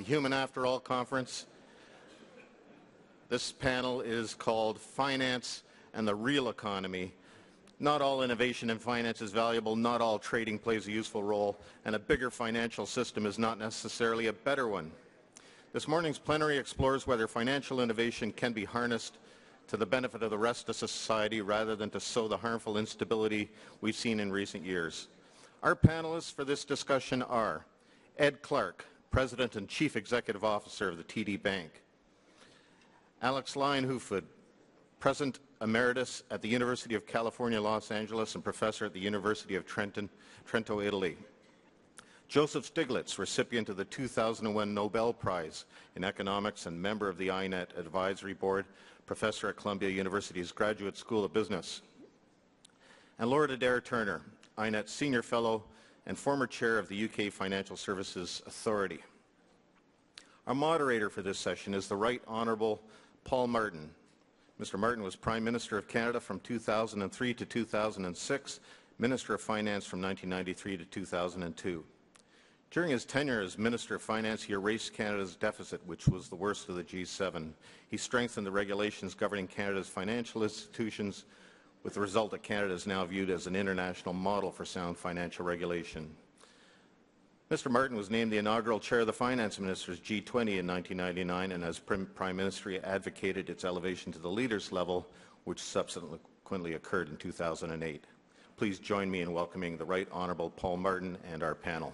Human After All conference. This panel is called Finance and the Real Economy. Not all innovation in finance is valuable, not all trading plays a useful role, and a bigger financial system is not necessarily a better one. This morning's plenary explores whether financial innovation can be harnessed to the benefit of the rest of society rather than to sow the harmful instability we've seen in recent years. Our panelists for this discussion are Ed Clark, President and Chief Executive Officer of the TD Bank; Alex Lyon-Hufud, President Emeritus at the University of California, Los Angeles and Professor at the University of Trento, Italy; Joseph Stiglitz, recipient of the 2001 Nobel Prize in Economics and member of the INET Advisory Board, Professor at Columbia University's Graduate School of Business; and Lord Adair Turner, INET Senior Fellow and former Chair of the UK Financial Services Authority. Our moderator for this session is the Right Honourable Paul Martin. Mr. Martin was Prime Minister of Canada from 2003 to 2006, Minister of Finance from 1993 to 2002. During his tenure as Minister of Finance, he erased Canada's deficit, which was the worst of the G7. He strengthened the regulations governing Canada's financial institutions, with the result that Canada is now viewed as an international model for sound financial regulation. Mr. Martin was named the inaugural chair of the Finance Ministers G20 in 1999 and as Prime Minister he advocated its elevation to the leaders level, which subsequently occurred in 2008. Please join me in welcoming the Right Honourable Paul Martin and our panel.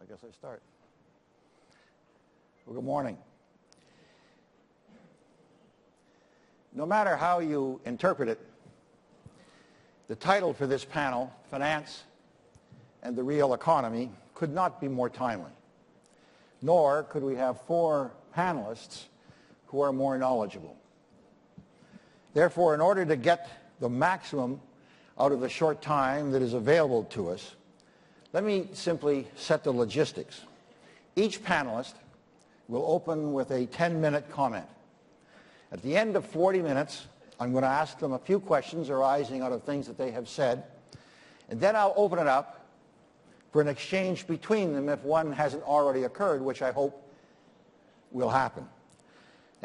I guess I start. Well, good morning. No matter how you interpret it, the title for this panel, Finance and the Real Economy, could not be more timely. Nor could we have four panelists who are more knowledgeable. Therefore, in order to get the maximum out of the short time that is available to us, let me simply set the logistics. Each panelist will open with a 10-minute comment. At the end of 40 minutes, I'm going to ask them a few questions arising out of things that they have said, and then I'll open it up for an exchange between them if one hasn't already occurred, which I hope will happen.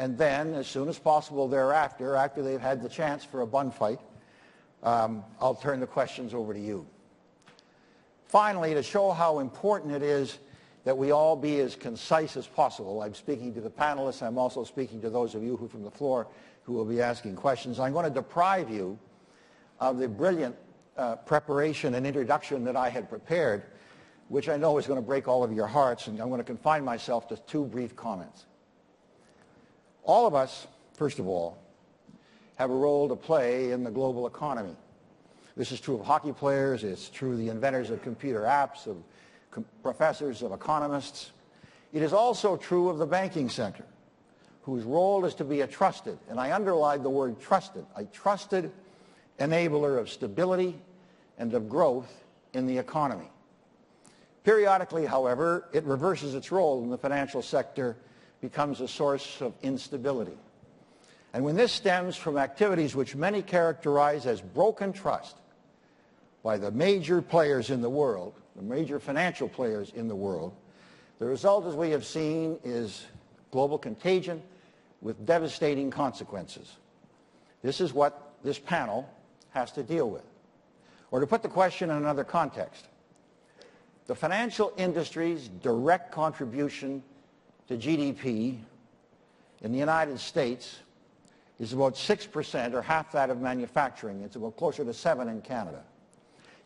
And then, as soon as possible thereafter, after they've had the chance for a bun fight, I'll turn the questions over to you. Finally, to show how important it is that we all be as concise as possible, I'm speaking to the panelists, I'm also speaking to those of you who from the floor who will be asking questions. I'm going to deprive you of the brilliant preparation and introduction that I had prepared, which I know is going to break all of your hearts, and I'm going to confine myself to two brief comments. All of us, first of all, have a role to play in the global economy. This is true of hockey players, it's true of the inventors of computer apps, of professors, of economists. It is also true of the banking sector, whose role is to be a trusted, and I underline the word trusted, a trusted enabler of stability and of growth in the economy. Periodically, however, it reverses its role and the financial sector becomes a source of instability. And when this stems from activities which many characterize as broken trust by the major players in the world, the major financial players in the world, the result, as we have seen, is global contagion with devastating consequences. This is what this panel has to deal with. Or to put the question in another context, the financial industry's direct contribution to GDP in the United States is about 6%, or half that of manufacturing. It's about closer to 7% in Canada.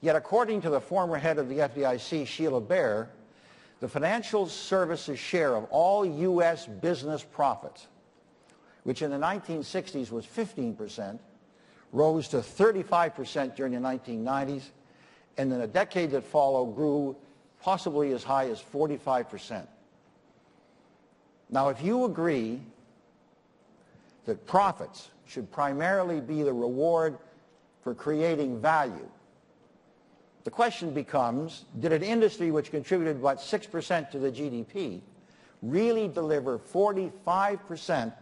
Yet according to the former head of the FDIC, Sheila Bair, the financial services share of all U.S. business profits, which in the 1960s was 15%, rose to 35% during the 1990s, and in the decade that followed grew possibly as high as 45%. Now, if you agree that profits should primarily be the reward for creating value, the question becomes, did an industry which contributed about 6% to the GDP really deliver 45%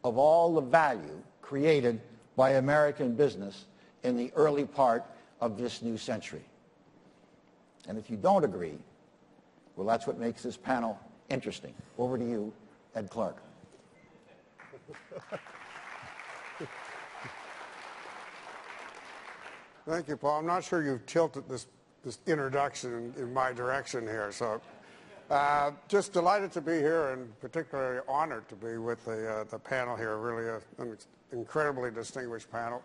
of all the value created by American business in the early part of this new century. And if you don't agree, well, that's what makes this panel interesting. Over to you, Ed Clark. Thank you, Paul. I'm not sure you've tilted this introduction in my direction here. So just delighted to be here and particularly honored to be with the panel here, really an incredibly distinguished panel.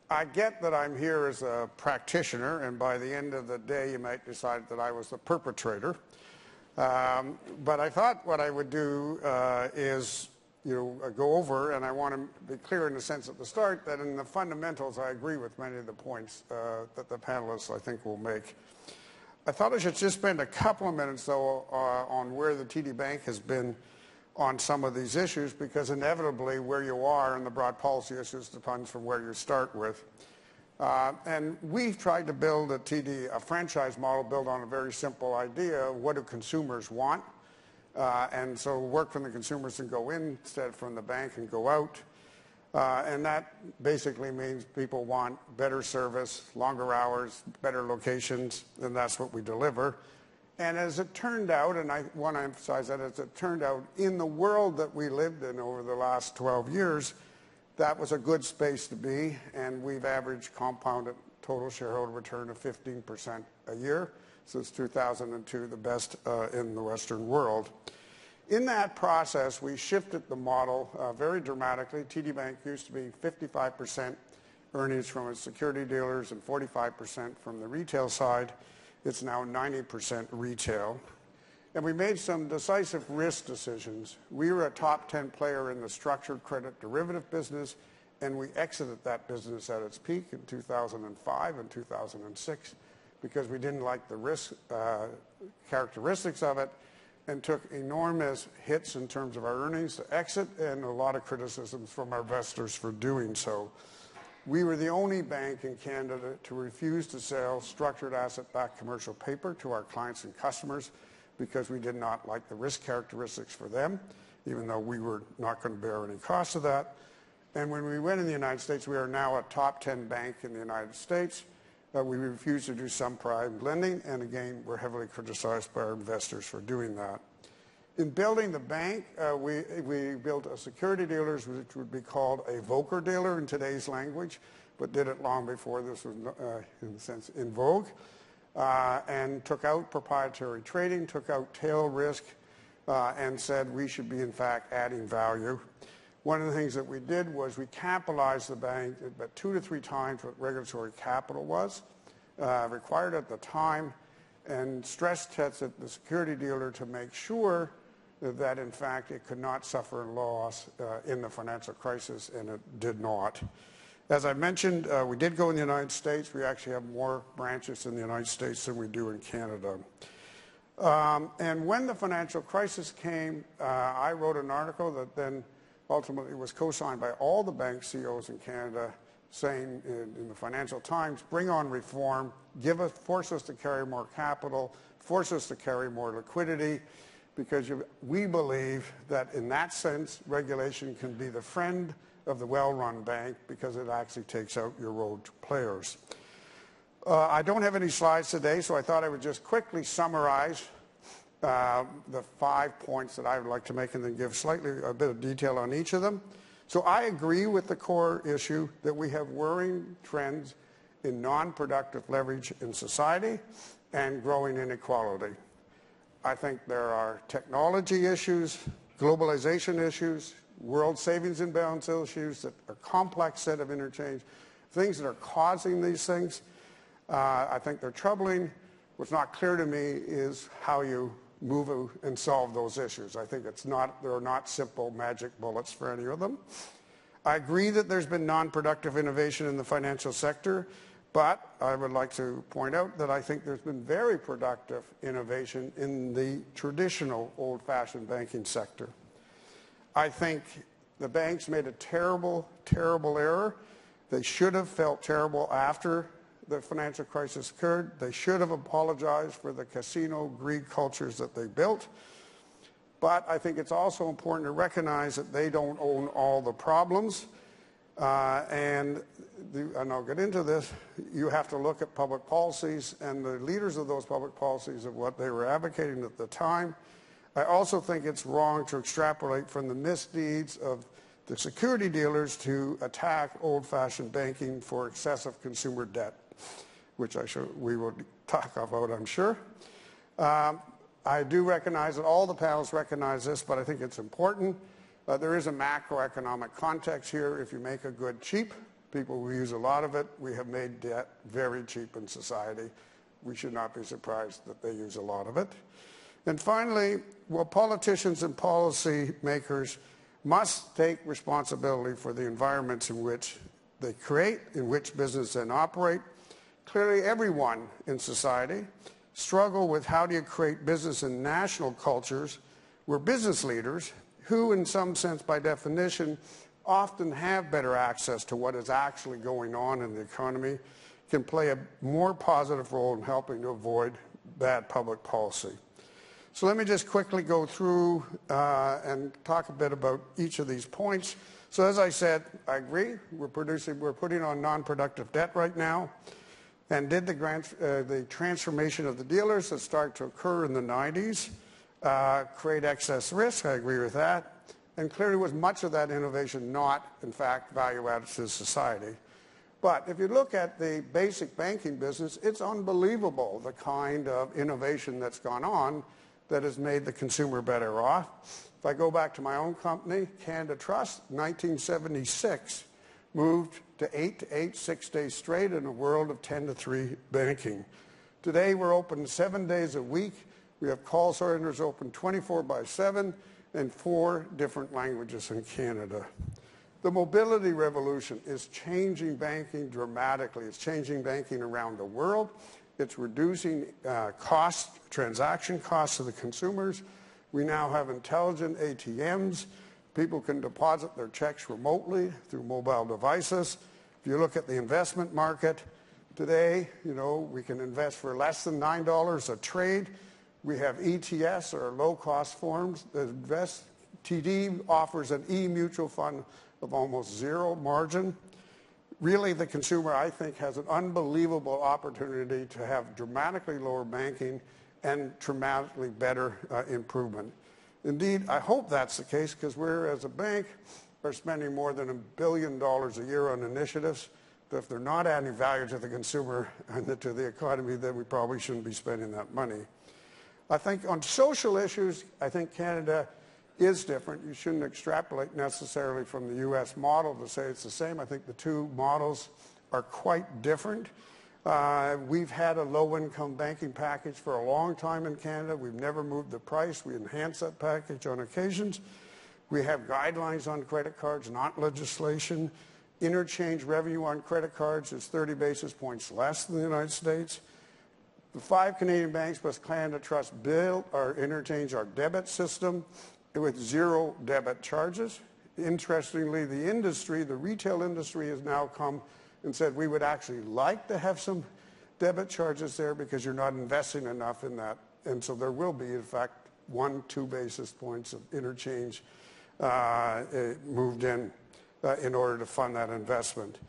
I get that I'm here as a practitioner, and by the end of the day you might decide that I was the perpetrator. But I thought what I would do is go over, and I want to be clear in the sense at the start that in the fundamentals I agree with many of the points that the panelists I think will make. I thought I should just spend a couple of minutes though on where the TD Bank has been on some of these issues, because inevitably where you are in the broad policy issues depends from where you start with. And we've tried to build at TD a franchise model built on a very simple idea: what do consumers want? And so work from the consumers and go in instead from the bank and go out. And that basically means people want better service, longer hours, better locations, and that's what we deliver. And as it turned out, and I want to emphasize that, as it turned out, in the world that we lived in over the last 12 years, that was a good space to be, and we've averaged compounded total shareholder return of 15% a year since 2002, the best in the Western world. In that process, we shifted the model very dramatically. TD Bank used to be 55% earnings from its security dealers and 45% from the retail side. It's now 90% retail. And we made some decisive risk decisions. We were a top 10 player in the structured credit derivative business, and we exited that business at its peak in 2005 and 2006 because we didn't like the risk characteristics of it, and took enormous hits in terms of our earnings to exit, and a lot of criticisms from our investors for doing so. We were the only bank in Canada to refuse to sell structured asset-backed commercial paper to our clients and customers because we did not like the risk characteristics for them, even though we were not going to bear any cost of that. And when we went in the United States, we are now a top 10 bank in the United States. We refused to do some prime lending, and again, we're heavily criticized by our investors for doing that. In building the bank, we built a security dealers, which would be called a Volcker dealer in today's language, but did it long before this was, in a sense, in vogue, and took out proprietary trading, took out tail risk, and said we should be, in fact, adding value. One of the things that we did was we capitalized the bank at about 2 to 3 times what regulatory capital was required at the time, and stress tested the security dealer to make sure that, in fact, it could not suffer loss in the financial crisis, and it did not. As I mentioned, we did go in the United States. We actually have more branches in the United States than we do in Canada. And when the financial crisis came, I wrote an article that then ultimately was co-signed by all the bank CEOs in Canada, saying in the Financial Times, bring on reform, force us to carry more capital, force us to carry more liquidity, because we believe that in that sense, regulation can be the friend of the well-run bank because it actually takes out your rogue players. I don't have any slides today, so I thought I would just quickly summarize the 5 points that I would like to make and then give a bit of detail on each of them. So I agree with the core issue that we have worrying trends in non-productive leverage in society and growing inequality. I think there are technology issues, globalization issues, world savings and balance issues that are a complex set of interchange, things that are causing these things. I think they're troubling. What's not clear to me is how you move and solve those issues. I think there are not simple magic bullets for any of them. I agree that there's been non-productive innovation in the financial sector, but I would like to point out that I think there's been very productive innovation in the traditional old-fashioned banking sector. I think the banks made a terrible, terrible error. They should have felt terrible after the financial crisis occurred. They should have apologized for the casino greed cultures that they built. But I think it's also important to recognize that they don't own all the problems. And I'll get into this, you have to look at public policies and the leaders of those public policies of what they were advocating at the time. I also think it's wrong to extrapolate from the misdeeds of the security dealers to attack old-fashioned banking for excessive consumer debt, which we will talk about, I'm sure. I do recognize that all the panels recognize this, but I think it's important. There is a macroeconomic context here. If you make a good cheap, people will use a lot of it. We have made debt very cheap in society. We should not be surprised that they use a lot of it. And finally, well, politicians and policy makers must take responsibility for the environments in which they create, in which business then operate. Clearly, everyone in society struggle with how do you create business and national cultures where business leaders, who in some sense by definition often have better access to what is actually going on in the economy, can play a more positive role in helping to avoid bad public policy. So let me just quickly go through and talk a bit about each of these points. So as I said, I agree, we're putting on non-productive debt right now. And did the transformation of the dealers that start to occur in the 90s create excess risk? I agree with that. And clearly was much of that innovation not, in fact, value-added to society. But if you look at the basic banking business, it's unbelievable the kind of innovation that's gone on that has made the consumer better off. If I go back to my own company, Canada Trust, 1976, moved to 8 to 8, 6 days straight in a world of 10 to 3 banking. Today we're open 7 days a week. We have call centers open 24/7 in 4 different languages in Canada. The mobility revolution is changing banking dramatically. It's changing banking around the world. It's reducing transaction costs to the consumers. We now have intelligent ATMs. People can deposit their checks remotely through mobile devices. If you look at the investment market today, we can invest for less than $9 a trade. We have ETFs, or low-cost forms that invest. TD offers an e-mutual fund of almost zero margin. Really, the consumer, I think, has an unbelievable opportunity to have dramatically lower banking and dramatically better improvement. Indeed, I hope that's the case because we're, as a bank, are spending more than $1 billion a year on initiatives that if they're not adding value to the consumer and to the economy, then we probably shouldn't be spending that money. I think on social issues, I think Canada is different. You shouldn't extrapolate necessarily from the U.S. model to say it's the same. I think the two models are quite different. We've had a low-income banking package for a long time in Canada. We've never moved the price. We enhance that package on occasions. We have guidelines on credit cards, not legislation. Interchange revenue on credit cards is 30 basis points less than the United States. The 5 Canadian banks plus Canada Trust built our interchange, our debit system, with 0 debit charges. Interestingly, the retail industry has now come and said we would actually like to have some debit charges there because you're not investing enough in that. And so there will be, in fact, 1-2 basis points of interchange moved in order to fund that investment.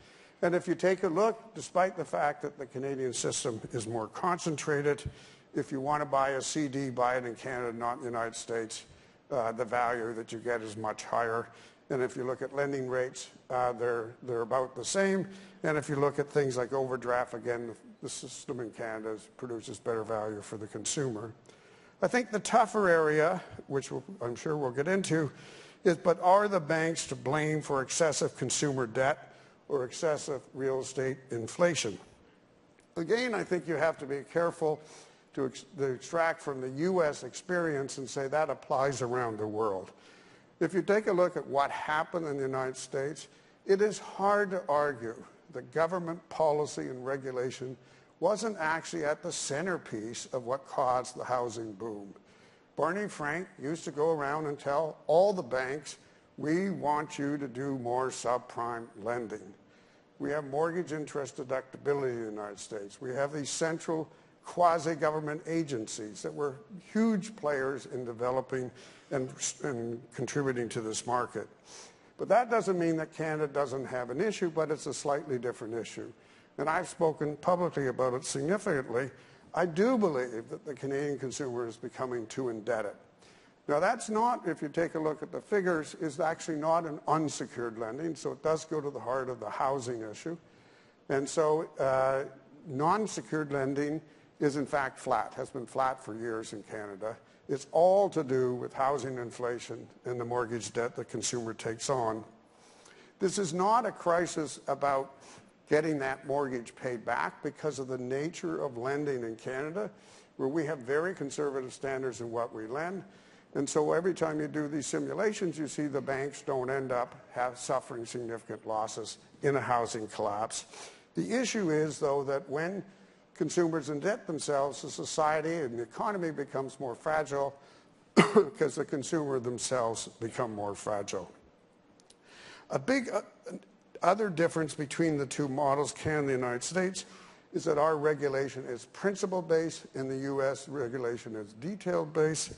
And if you take a look, despite the fact that the Canadian system is more concentrated, if you want to buy a CD, buy it in Canada, not in the United States. The value that you get is much higher. And if you look at lending rates, they're about the same. And if you look at things like overdraft, again, the system in Canada produces better value for the consumer. I think the tougher area, which I'm sure we'll get into, is but are the banks to blame for excessive consumer debt or excessive real estate inflation? Again, I think you have to be careful to extract from the U.S. experience and say that applies around the world. If you take a look at what happened in the United States, it is hard to argue that government policy and regulation wasn't actually at the centerpiece of what caused the housing boom. Barney Frank used to go around and tell all the banks, we want you to do more subprime lending. We have mortgage interest deductibility in the United States. We have these central quasi-government agencies that were huge players in developing and contributing to this market. But that doesn't mean that Canada doesn't have an issue, but it's a slightly different issue. And I've spoken publicly about it significantly. I do believe that the Canadian consumer is becoming too indebted. Now that's not, if you take a look at the figures, is actually not an unsecured lending, so it does go to the heart of the housing issue. And so non-secured lending is in fact flat, has been flat for years in Canada. It's all to do with housing inflation and the mortgage debt the consumer takes on. This is not a crisis about getting that mortgage paid back because of the nature of lending in Canada, where we have very conservative standards in what we lend. And so every time you do these simulations, you see the banks don't end up suffering significant losses in a housing collapse. The issue is, though, that when consumers indebt themselves, the society and the economy becomes more fragile because the consumer themselves become more fragile. A big other difference between the two models, Canada and the United States, is that our regulation is principle-based and the U.S. regulation is detail-based.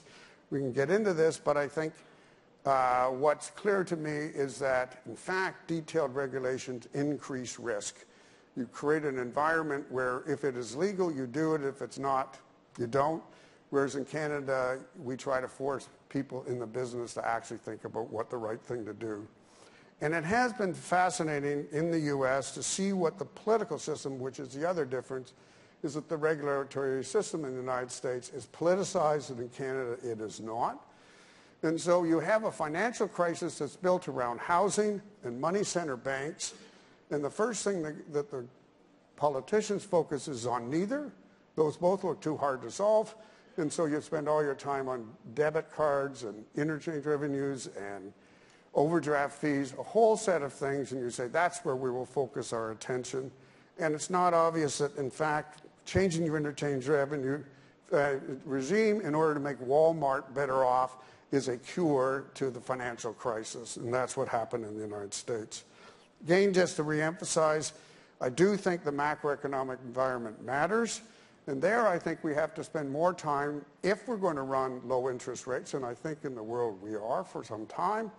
We can get into this, but I think what's clear to me is that, in fact, detailed regulations increase risk. You create an environment where if it is legal, you do it. If it's not, you don't. Whereas in Canada, we try to force people in the business to actually think about what the right thing to do. And it has been fascinating in the U.S. to see what the political system, which is the other difference, is that the regulatory system in the United States is politicized, and in Canada it is not. And so you have a financial crisis that's built around housing and money center banks, and the first thing that the politicians focus is on neither. Those both look too hard to solve, and so you spend all your time on debit cards and interchange revenues and overdraft fees, a whole set of things, and you say that's where we will focus our attention. And it's not obvious that, in fact, changing your interchange revenue regime in order to make Walmart better off is a cure to the financial crisis, and that's what happened in the United States. Again, just to reemphasize, I do think the macroeconomic environment matters, and there I think we have to spend more time, if we're going to run low interest rates, and I think in the world we are for some time,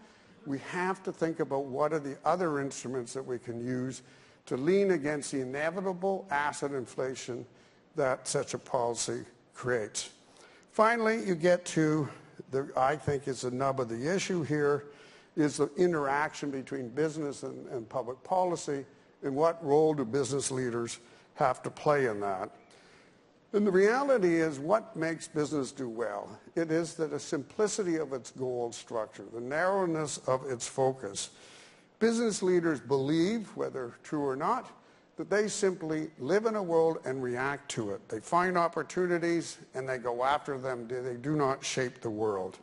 we have to think about what are the other instruments that we can use to lean against the inevitable asset inflation that such a policy creates. Finally, you get to, I think is the nub of the issue here, is the interaction between business and public policy, and what role do business leaders have to play in that. And the reality is, what makes business do well? It is that the simplicity of its goal structure, the narrowness of its focus. Business leaders believe, whether true or not, that they simply live in a world and react to it. They find opportunities and they go after them. They do not shape the world.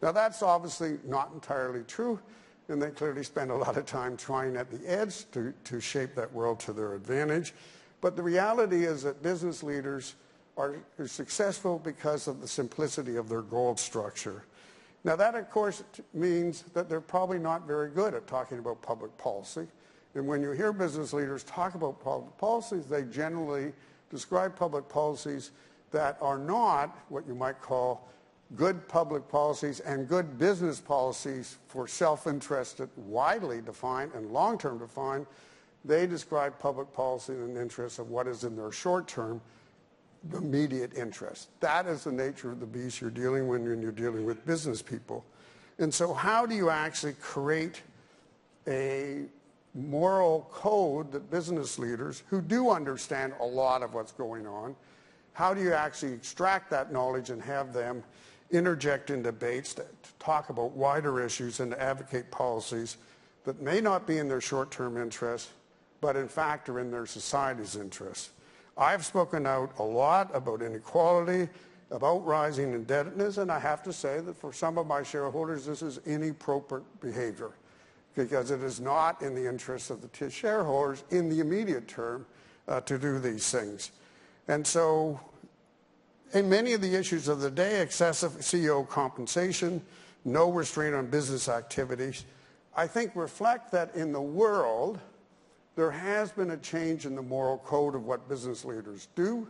Now that's obviously not entirely true, and they clearly spend a lot of time trying at the edge to shape that world to their advantage. But the reality is that business leaders are successful because of the simplicity of their goal structure. Now that, of course, means that they're probably not very good at talking about public policy. And when you hear business leaders talk about public policies, they generally describe public policies that are not what you might call good public policies and good business policies for self-interested, widely defined and long-term defined. They describe public policy in the interest of what is in their short-term immediate interest. That is the nature of the beast you're dealing with when you're dealing with business people. And so how do you actually create a moral code that business leaders, who do understand a lot of what's going on, how do you actually extract that knowledge and have them interject in debates to talk about wider issues and to advocate policies that may not be in their short-term interest, but in fact are in their society's interest? I've spoken out a lot about inequality, about rising indebtedness, and I have to say that for some of my shareholders, this is inappropriate behavior because it is not in the interest of the shareholders in the immediate term to do these things. And so in many of the issues of the day, excessive CEO compensation, no restraint on business activities, I think reflect that in the world, there has been a change in the moral code of what business leaders do.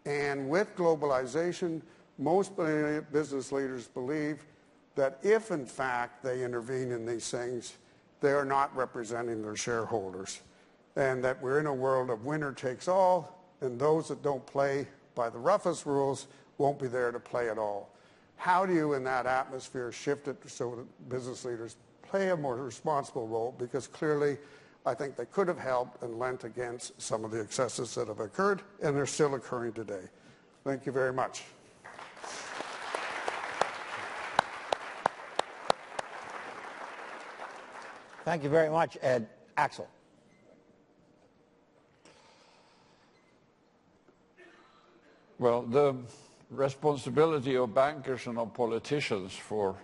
And with globalization, most business leaders believe that if in fact they intervene in these things, they are not representing their shareholders, and that we're in a world of winner takes all, and those that don't play by the roughest rules won't be there to play at all. How do you, in that atmosphere, shift it so that business leaders play a more responsible role? Because clearly, I think they could have helped and lent against some of the excesses that have occurred, and they're still occurring today. Thank you very much. Thank you very much, Ed. Axel. Well, the responsibility of bankers and of politicians for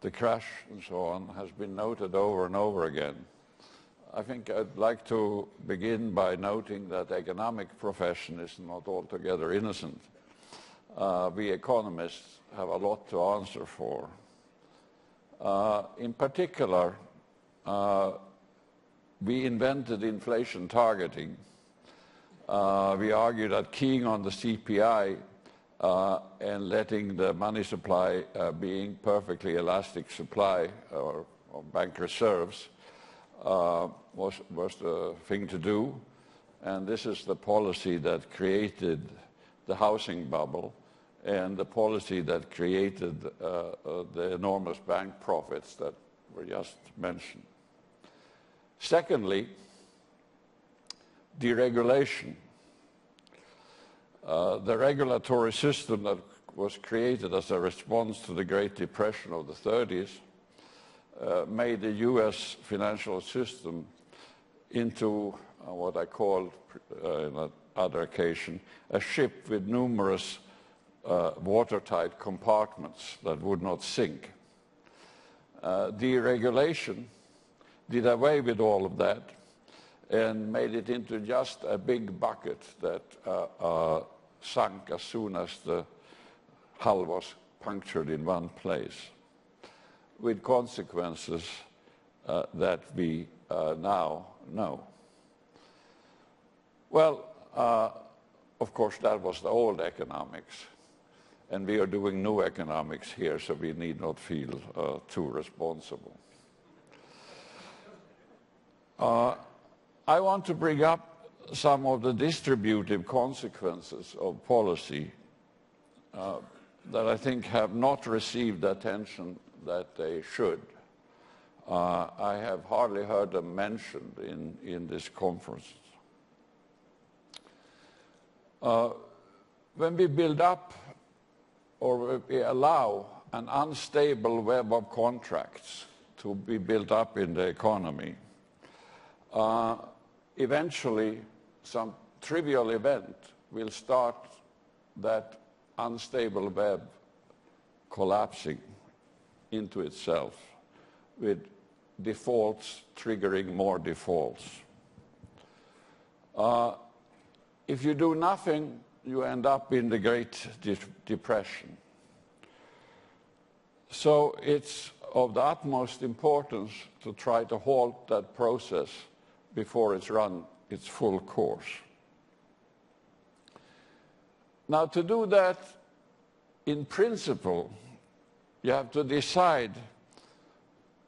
the crash and so on has been noted over and over again. I think I'd like to begin by noting that the economic profession is not altogether innocent. We economists have a lot to answer for. In particular, we invented inflation targeting. We argue that keying on the CPI and letting the money supply being perfectly elastic supply or bank reserves was the thing to do. And this is the policy that created the housing bubble and the policy that created the enormous bank profits that were just mentioned. Secondly, deregulation. The regulatory system that was created as a response to the Great Depression of the 30s made the U.S. financial system into what I called, on other occasion, a ship with numerous watertight compartments that would not sink. Deregulation did away with all of that and made it into just a big bucket that sunk as soon as the hull was punctured in one place, with consequences that we now know. Well, of course, that was the old economics, and we are doing new economics here, so we need not feel too responsible. I want to bring up some of the distributive consequences of policy that I think have not received the attention that they should. I have hardly heard them mentioned in this conference. When we build up or we allow an unstable web of contracts to be built up in the economy, eventually some trivial event will start that unstable web collapsing into itself, with defaults triggering more defaults. If you do nothing, you end up in the Great Depression. So it's of the utmost importance to try to halt that process before it's run its full course. Now, to do that, in principle, you have to decide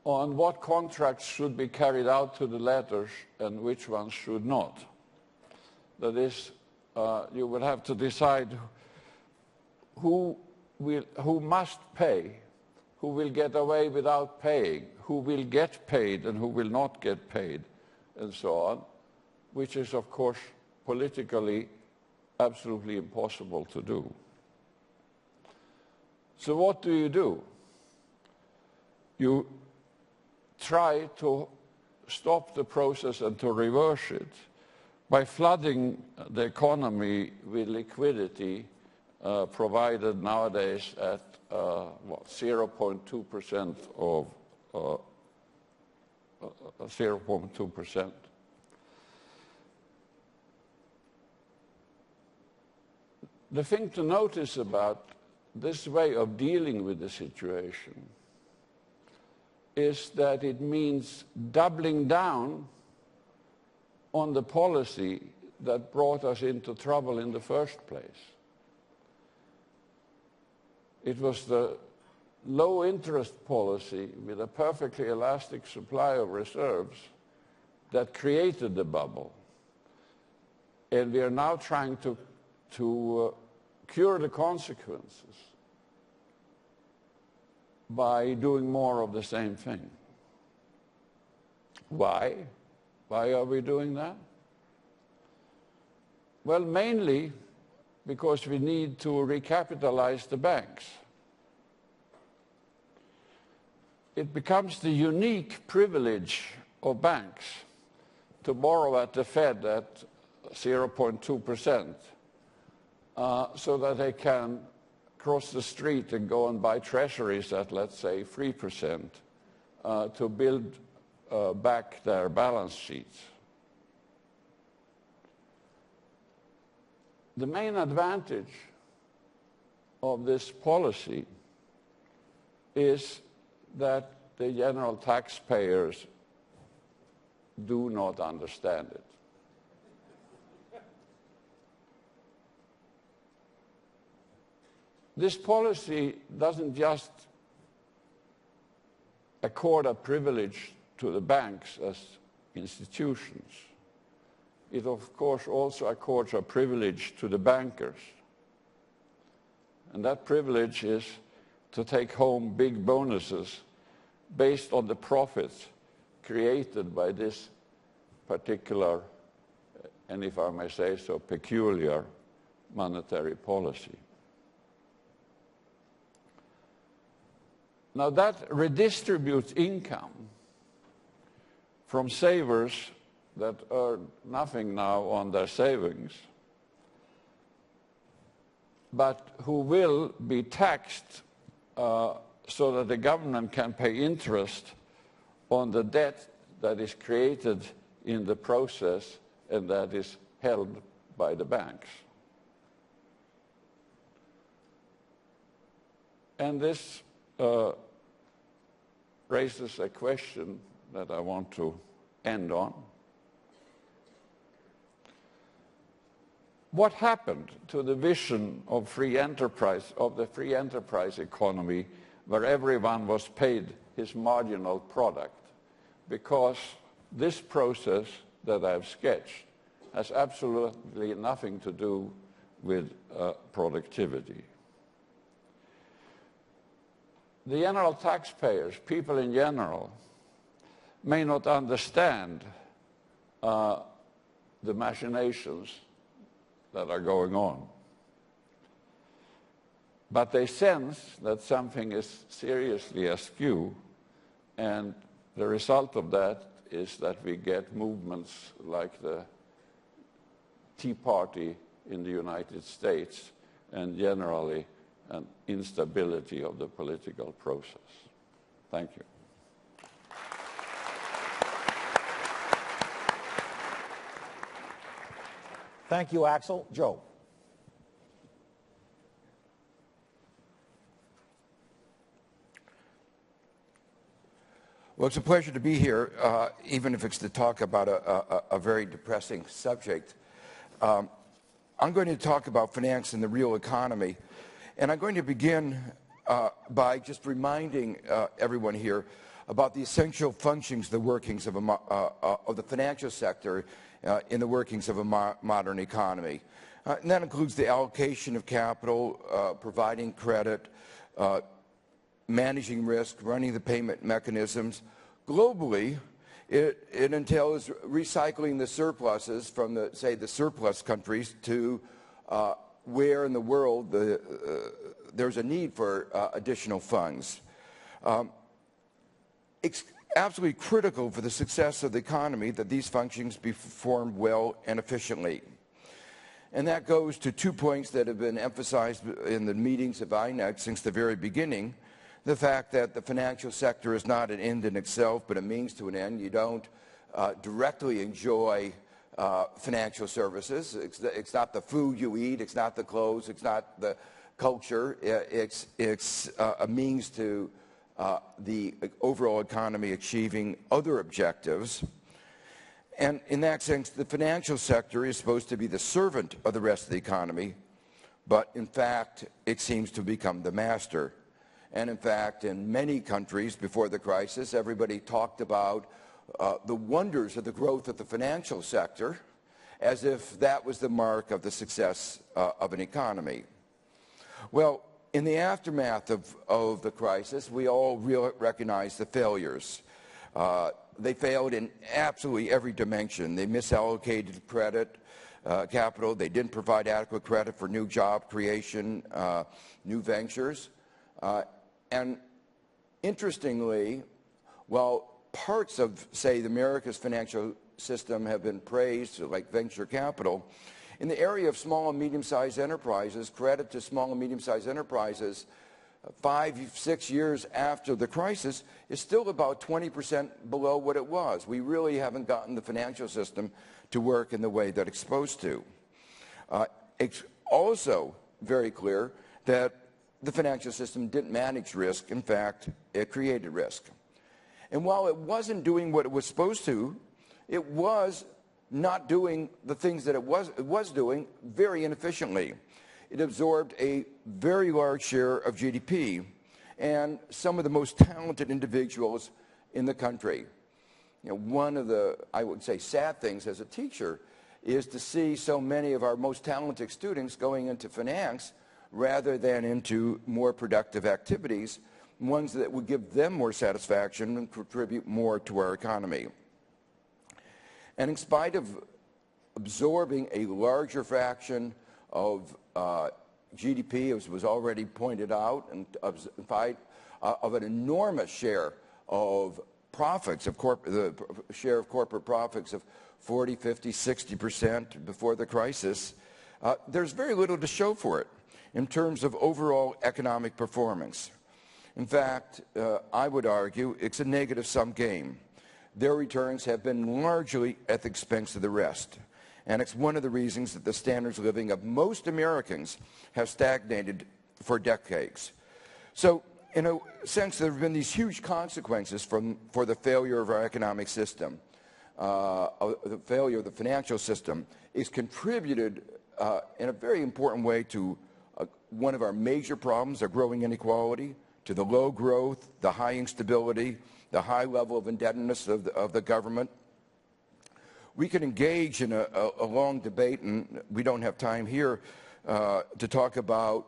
on what contracts should be carried out to the letters and which ones should not. That is, you will have to decide who must pay, who will get away without paying, who will get paid and who will not get paid, and so on, which is, of course, politically absolutely impossible to do. So what do? You try to stop the process and to reverse it by flooding the economy with liquidity provided nowadays at 0.2% of 0.2%. The thing to notice about this way of dealing with the situation is that it means doubling down on the policy that brought us into trouble in the first place. It was the low interest policy with a perfectly elastic supply of reserves that created the bubble. And we are now trying to cure the consequences by doing more of the same thing. Why? Why are we doing that? Well, mainly because we need to recapitalize the banks. It becomes the unique privilege of banks to borrow at the Fed at 0.2%, so that they can cross the street and go and buy treasuries at, let's say, 3%, to build back their balance sheets. The main advantage of this policy is that the general taxpayers do not understand it. This policy doesn't just accord a privilege to the banks as institutions. It, of course, also accords a privilege to the bankers. And that privilege is to take home big bonuses based on the profits created by this particular, and if I may say so, peculiar monetary policy. Now that redistributes income from savers that earn nothing now on their savings, but who will be taxed so that the government can pay interest on the debt that is created in the process and that is held by the banks. And this raises a question that I want to end on. What happened to the vision of free enterprise, of the free enterprise economy, where everyone was paid his marginal product? Because this process that I've sketched has absolutely nothing to do with productivity. The general taxpayers, people in general, may not understand the machinations that are going on. But they sense that something is seriously askew, and the result of that is that we get movements like the Tea Party in the United States and generally an instability of the political process. Thank you. Thank you, Axel. Joe. Well, it's a pleasure to be here, even if it's to talk about a very depressing subject. I'm going to talk about finance and the real economy, and I'm going to begin by just reminding everyone here about the essential functions, the workings of the financial sector in the workings of a modern economy. And that includes the allocation of capital, providing credit, managing risk, running the payment mechanisms. Globally, it entails recycling the surpluses from, the surplus countries to where in the world there's a need for additional funds. It's absolutely critical for the success of the economy that these functions be performed well and efficiently. And that goes to 2 points that have been emphasized in the meetings of INEC since the very beginning. The fact that the financial sector is not an end in itself, but a means to an end. You don't directly enjoy financial services. It's not the food you eat. It's not the clothes. It's not the culture. It's a means to the overall economy achieving other objectives. And in that sense, the financial sector is supposed to be the servant of the rest of the economy, but in fact, it seems to become the master. And in fact, in many countries before the crisis, everybody talked about the wonders of the growth of the financial sector as if that was the mark of the success of an economy. Well, in the aftermath of the crisis, we all recognize the failures. They failed in absolutely every dimension. They misallocated credit, capital. They didn't provide adequate credit for new job creation, new ventures. And interestingly, while parts of, say, America's financial system have been praised, like venture capital, in the area of small and medium-sized enterprises, credit to small and medium-sized enterprises 5-6 years after the crisis is still about 20% below what it was. We really haven't gotten the financial system to work in the way that it's supposed to. It's also very clear that the financial system didn't manage risk. In fact, it created risk. And while it wasn't doing what it was supposed to, it was not doing the things that it was doing very inefficiently. It absorbed a very large share of GDP and some of the most talented individuals in the country. You know, one of the, I would say, sad things as a teacher is to see so many of our most talented students going into finance rather than into more productive activities, ones that would give them more satisfaction and contribute more to our economy. And in spite of absorbing a larger fraction of GDP, as was already pointed out, and in spite of an enormous share of profits, the share of corporate profits of 40, 50, 60% before the crisis, there's very little to show for it in terms of overall economic performance. In fact, I would argue it's a negative-sum game. Their returns have been largely at the expense of the rest. And it's one of the reasons that the standards of living of most Americans have stagnated for decades. So, in a sense, there have been these huge consequences for the failure of our economic system. The failure of the financial system is contributed in a very important way to one of our major problems, our growing inequality, to the low growth, the high instability, the high level of indebtedness of the government. We could engage in a long debate, and we don't have time here to talk about,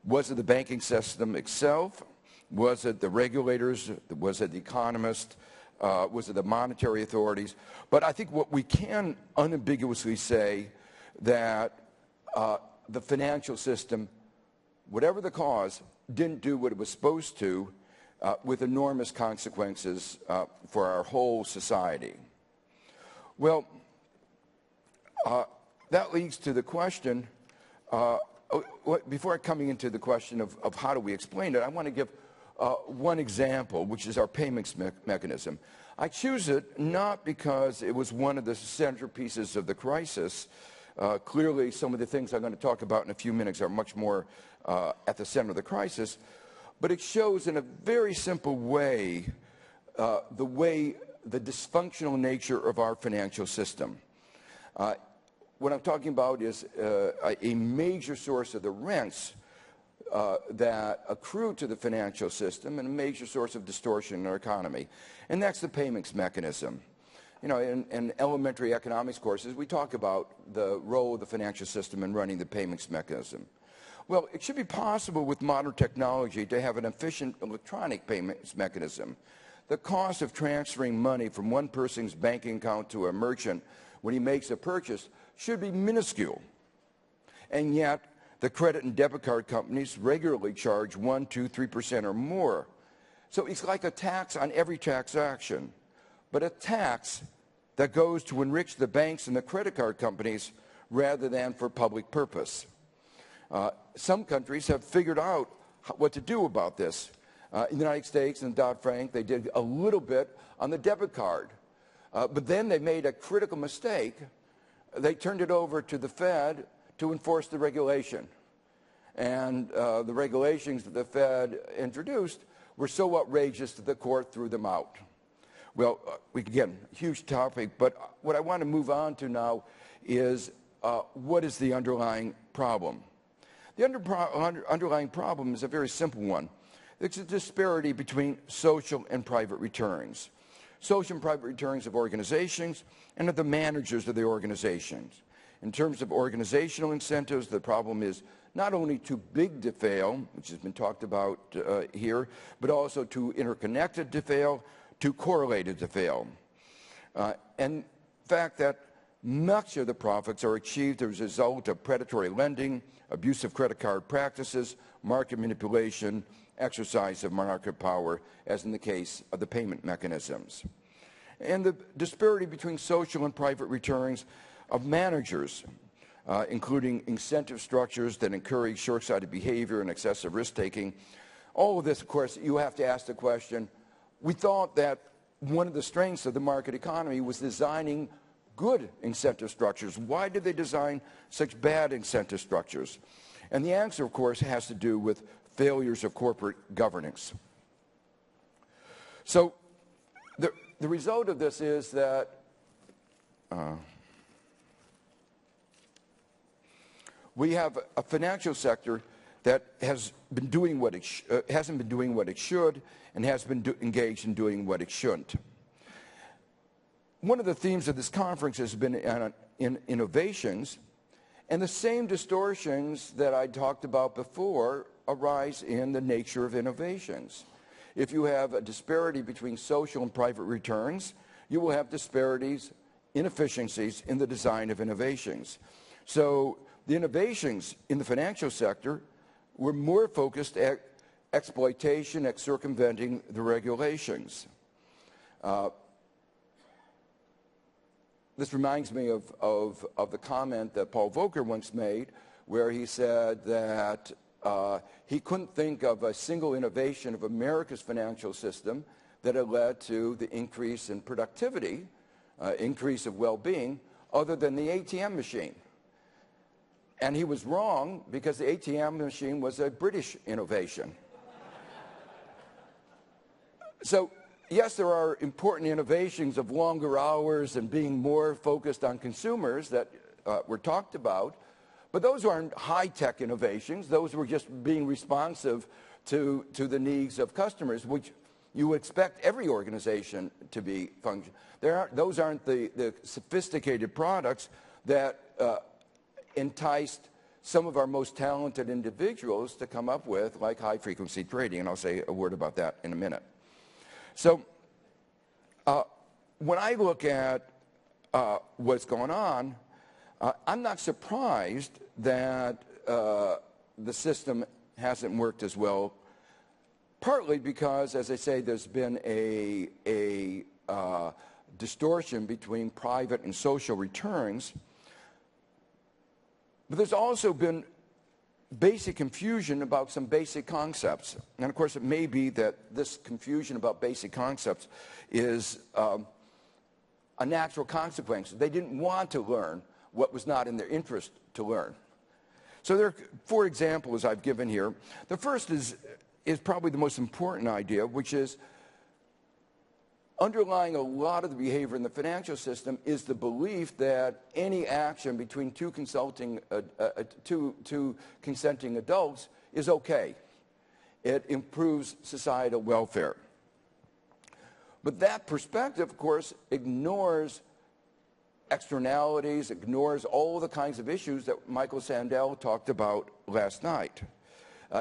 was it the banking system itself? Was it the regulators? Was it the economists? Was it the monetary authorities? But I think what we can unambiguously say that the financial system, whatever the cause, didn't do what it was supposed to with enormous consequences for our whole society. Well, that leads to the question, before coming into the question of how do we explain it, I want to give one example, which is our payments mechanism. I choose it not because it was one of the centerpieces of the crisis. Clearly, some of the things I'm going to talk about in a few minutes are much more at the center of the crisis, but it shows in a very simple way the dysfunctional nature of our financial system. What I'm talking about is a major source of the rents that accrue to the financial system and a major source of distortion in our economy, and that's the payments mechanism. You know, in elementary economics courses, we talk about the role of the financial system in running the payments mechanism. Well, it should be possible with modern technology to have an efficient electronic payments mechanism. The cost of transferring money from one person's banking account to a merchant when he makes a purchase should be minuscule. And yet, the credit and debit card companies regularly charge 1, 2, 3% or more. So it's like a tax on every transaction, but a tax that goes to enrich the banks and the credit card companies rather than for public purpose. Some countries have figured out what to do about this. In the United States and Dodd-Frank, they did a little bit on the debit card. But then they made a critical mistake. They turned it over to the Fed to enforce the regulation. And the regulations that the Fed introduced were so outrageous that the court threw them out. Well, again, huge topic, but what I want to move on to now is what is the underlying problem? The underlying problem is a very simple one. There's a disparity between social and private returns. Social and private returns of organizations and of the managers of the organizations. In terms of organizational incentives, the problem is not only too big to fail, which has been talked about here, but also too interconnected to fail, too correlated to fail. And the fact that much of the profits are achieved as a result of predatory lending, abusive credit card practices, market manipulation, exercise of market power, as in the case of the payment mechanisms. And the disparity between social and private returns of managers, including incentive structures that encourage short-sighted behavior and excessive risk-taking. All of this, of course, you have to ask the question, we thought that one of the strengths of the market economy was designing good incentive structures. Why did they design such bad incentive structures? And the answer, of course, has to do with failures of corporate governance. So the result of this is that we have a financial sector that has been doing what it hasn't been doing what it should, and has been engaged in doing what it shouldn't. One of the themes of this conference has been in innovations, and the same distortions that I talked about before arise in the nature of innovations. If you have a disparity between social and private returns, you will have disparities, inefficiencies in the design of innovations. So the innovations in the financial sector were more focused at exploitation, at circumventing the regulations. This reminds me of the comment that Paul Volcker once made, where he said that he couldn't think of a single innovation of America's financial system that had led to the increase in productivity, increase of well-being, other than the ATM machine. And he was wrong, because the ATM machine was a British innovation. So, yes, there are important innovations of longer hours and being more focused on consumers that were talked about, but those aren't high-tech innovations. Those were just being responsive to the needs of customers, which you expect every organization to be function. Those aren't the sophisticated products that enticed some of our most talented individuals to come up with, like high-frequency trading, and I'll say a word about that in a minute. So when I look at what's going on, I'm not surprised that the system hasn't worked as well, partly because, as I say, there's been a distortion between private and social returns. But there's also been basic confusion about some basic concepts. And of course, it may be that this confusion about basic concepts is a natural consequence. They didn't want to learn what was not in their interest to learn. So there are 4 examples I've given here. The first is probably the most important idea, which is underlying a lot of the behavior in the financial system is the belief that any action between two consenting adults is okay. It improves societal welfare. But that perspective, of course, ignores externalities, ignores all the kinds of issues that Michael Sandel talked about last night,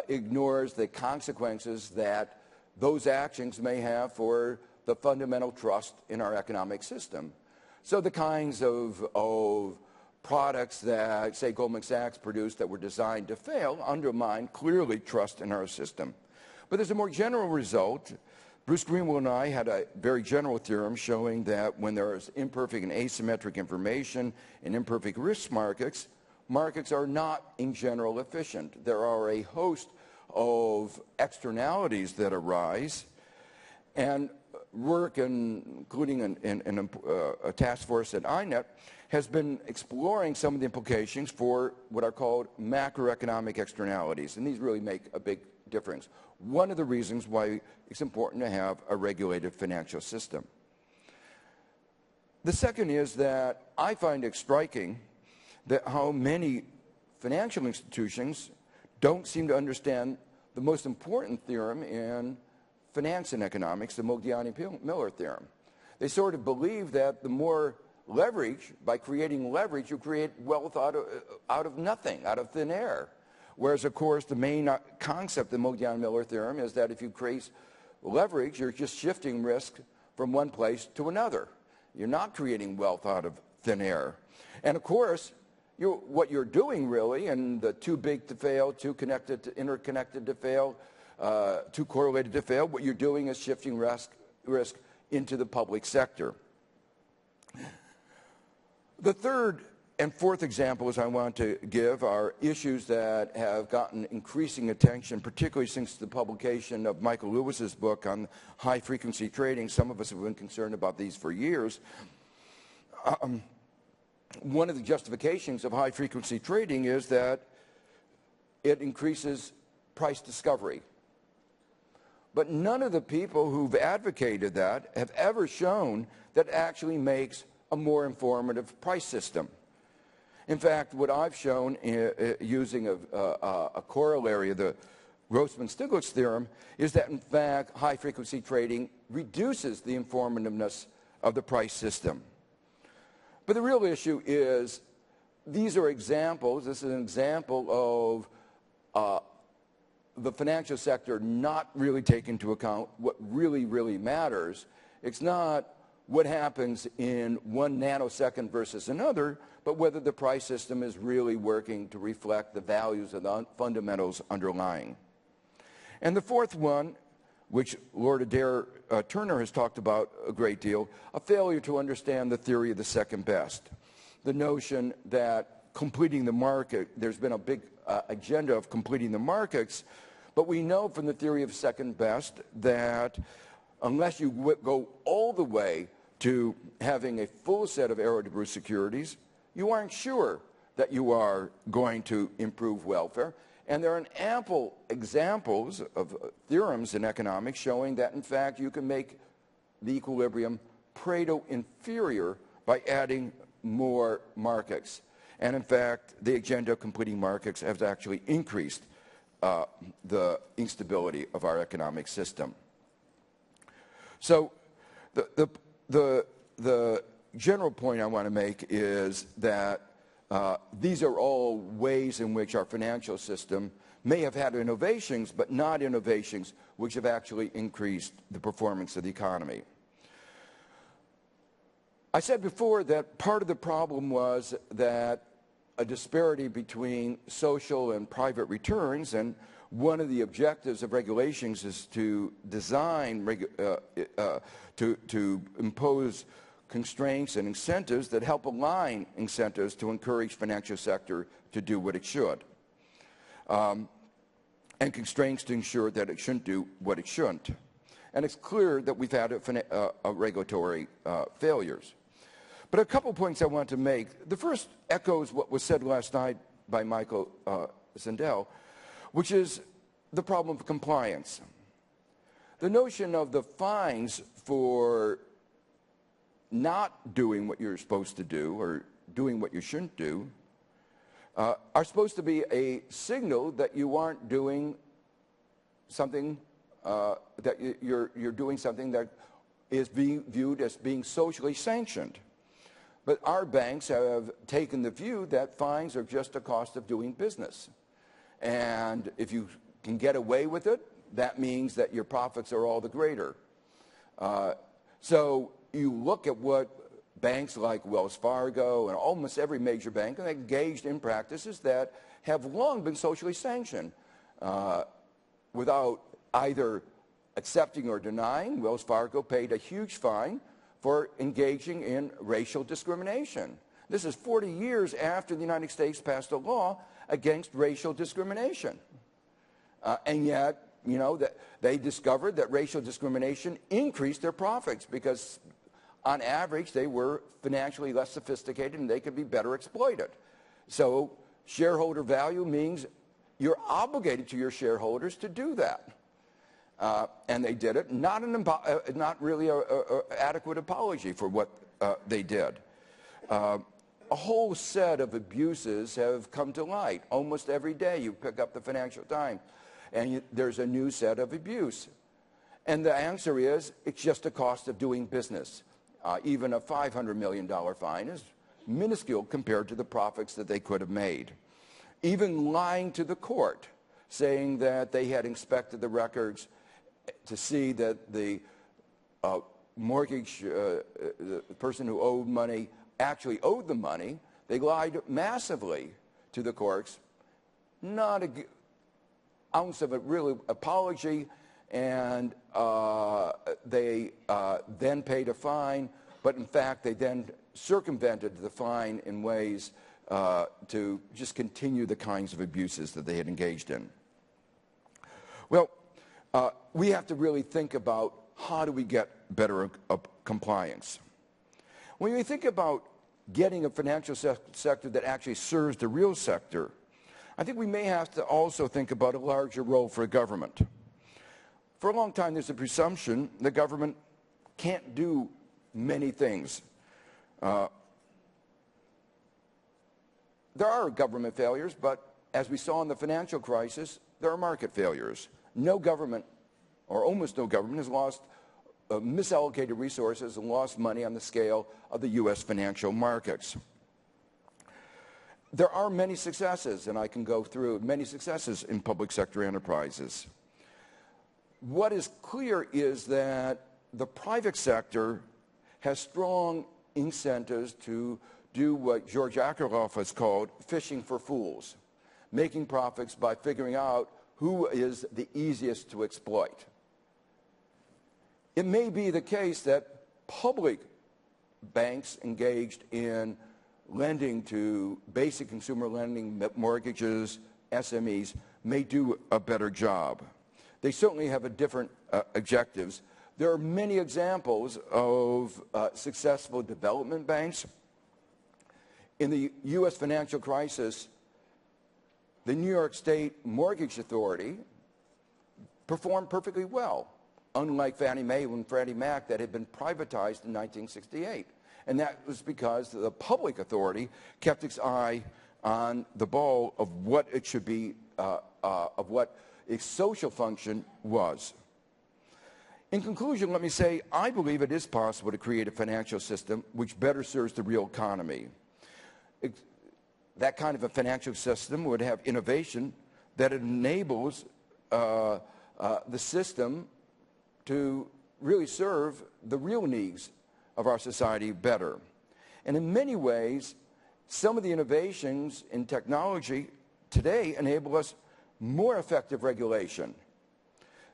ignores the consequences that those actions may have for the fundamental trust in our economic system. So the kinds of products that, say, Goldman Sachs produced that were designed to fail undermine clearly trust in our system. But there's a more general result. Bruce Greenwald and I had a very general theorem showing that when there is imperfect and asymmetric information in imperfect risk markets, markets are not in general efficient. There are a host of externalities that arise, and work, including a task force at INET, has been exploring some of the implications for what are called macroeconomic externalities, and these really make a big difference. One of the reasons why it's important to have a regulated financial system. The second is that I find it striking that how many financial institutions don't seem to understand the most important theorem in finance and economics, the Modigliani-Miller theorem. They sort of believe that the more leverage, by creating leverage, you create wealth out of nothing, out of thin air. Whereas, of course, the main concept of the Modigliani-Miller theorem is that if you create leverage, you're just shifting risk from one place to another. You're not creating wealth out of thin air. And, of course, what you're doing really, and the too big to fail, too connected to interconnected to fail, too correlated to fail, what you're doing is shifting risk into the public sector. The third and fourth examples I want to give are issues that have gotten increasing attention, particularly since the publication of Michael Lewis's book on high-frequency trading. Some of us have been concerned about these for years. One of the justifications of high-frequency trading is that it increases price discovery. But none of the people who've advocated that have ever shown that it actually makes a more informative price system. In fact, what I've shown using a corollary of the Grossman-Stiglitz theorem is that, in fact, high-frequency trading reduces the informativeness of the price system. But the real issue is these are examples. This is an example of the financial sector not really taking into account what really matters. It's not what happens in one nanosecond versus another, but whether the price system is really working to reflect the values of the fundamentals underlying. And the fourth one, which Lord Adair Turner has talked about a great deal, a failure to understand the theory of the second best. The notion that completing the market, there's been a big agenda of completing the markets, but we know from the theory of second best that unless you go all the way to having a full set of Arrow-DeBruce securities, you aren't sure that you are going to improve welfare. And there are ample examples of theorems in economics showing that, in fact, you can make the equilibrium Pareto inferior by adding more markets. And, in fact, the agenda of completing markets has actually increased the instability of our economic system. So the general point I want to make is that these are all ways in which our financial system may have had innovations, but not innovations which have actually increased the performance of the economy. I said before that part of the problem was that a disparity between social and private returns, and one of the objectives of regulations is to design, to impose constraints and incentives that help align incentives to encourage financial sector to do what it should, and constraints to ensure that it shouldn't do what it shouldn't. And it's clear that we've had regulatory failures. But a couple points I want to make. The first echoes what was said last night by Michael Sandel, which is the problem of compliance. The notion of the fines for not doing what you're supposed to do or doing what you shouldn't do are supposed to be a signal that you aren't doing something, that you're doing something that is being viewed as being socially sanctioned. But our banks have taken the view that fines are just a cost of doing business. And if you can get away with it, that means that your profits are all the greater. So you look at what banks like Wells Fargo and almost every major bank are engaged in practices that have long been socially sanctioned without either accepting or denying. Wells Fargo paid a huge fine for engaging in racial discrimination. This is 40 years after the United States passed a law against racial discrimination. And yet, you know, that they discovered that racial discrimination increased their profits because on average they were financially less sophisticated and they could be better exploited. So shareholder value means you're obligated to your shareholders to do that. And they did it, not really an adequate apology for what they did. A whole set of abuses have come to light. Almost every day you pick up the Financial Times. and there's a new set of abuse? And the answer is, it's just the cost of doing business. Even a $500 million fine is minuscule compared to the profits that they could have made. Even lying to the court, saying that they had inspected the records to see that the mortgage, the person who owed money actually owed the money. They lied massively to the courts. Not an ounce of a real apology, and they then paid a fine, but in fact they then circumvented the fine in ways to just continue the kinds of abuses that they had engaged in. Well, we have to really think about how do we get better compliance. When we think about getting a financial sector that actually serves the real sector, I think we may have to also think about a larger role for government. For a long time, there's a presumption the government can't do many things. There are government failures, but as we saw in the financial crisis, there are market failures. No government, or almost no government, has lost misallocated resources and lost money on the scale of the U.S. financial markets. There are many successes, and I can go through many successes in public sector enterprises. What is clear is that the private sector has strong incentives to do what George Akerlof has called fishing for fools, making profits by figuring out who is the easiest to exploit. It may be the case that public banks engaged in lending to basic consumer lending, mortgages, SMEs, may do a better job. They certainly have different objectives. There are many examples of successful development banks. In the U.S. financial crisis, the New York State Mortgage Authority performed perfectly well, unlike Fannie Mae and Freddie Mac that had been privatized in 1968. And that was because the public authority kept its eye on the ball of what it should be, of what its social function was. In conclusion, let me say, I believe it is possible to create a financial system which better serves the real economy. That kind of a financial system would have innovation that enables the system to really serve the real needs of our society better. And in many ways, some of the innovations in technology today enable us more effective regulation.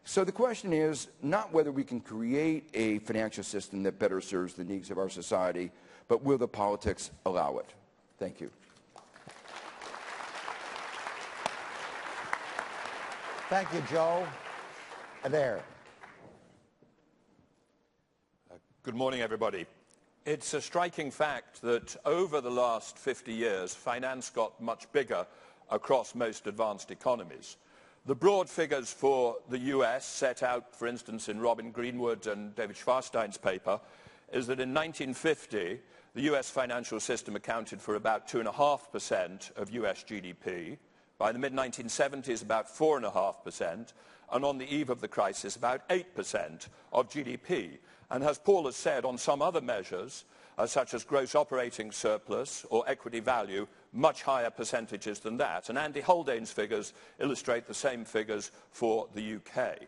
So the question is not whether we can create a financial system that better serves the needs of our society, but will the politics allow it? Thank you. Thank you, Joe. Adair. Good morning, everybody. It's a striking fact that over the last 50 years, finance got much bigger across most advanced economies. The broad figures for the US, set out, for instance, in Robin Greenwood and David Schwarstein's paper, is that in 1950, the US financial system accounted for about 2.5% of US GDP. By the mid-1970s, about 4.5%, and on the eve of the crisis, about 8% of GDP. And as Paul has said, on some other measures, such as gross operating surplus or equity value, much higher percentages than that. And Andy Haldane's figures illustrate the same figures for the UK.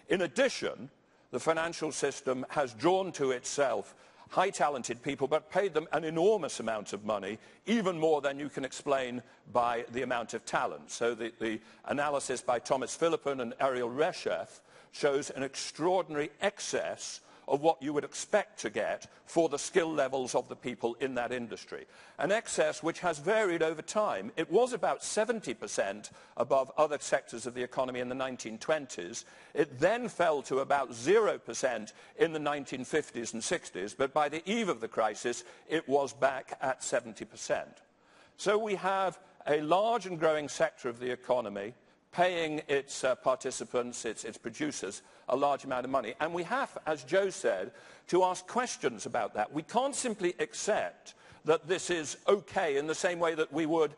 In addition, the financial system has drawn to itself high talented people, but paid them an enormous amount of money, even more than you can explain by the amount of talent. So the analysis by Thomas Philippon and Ariel Reshef shows an extraordinary excess of what you would expect to get for the skill levels of the people in that industry. An excess which has varied over time. It was about 70% above other sectors of the economy in the 1920s. It then fell to about 0% in the 1950s and 60s, but by the eve of the crisis, it was back at 70%. So we have a large and growing sector of the economy paying its participants, its producers, a large amount of money. And we have, as Joe said, to ask questions about that. We can't simply accept that this is okay in the same way that we would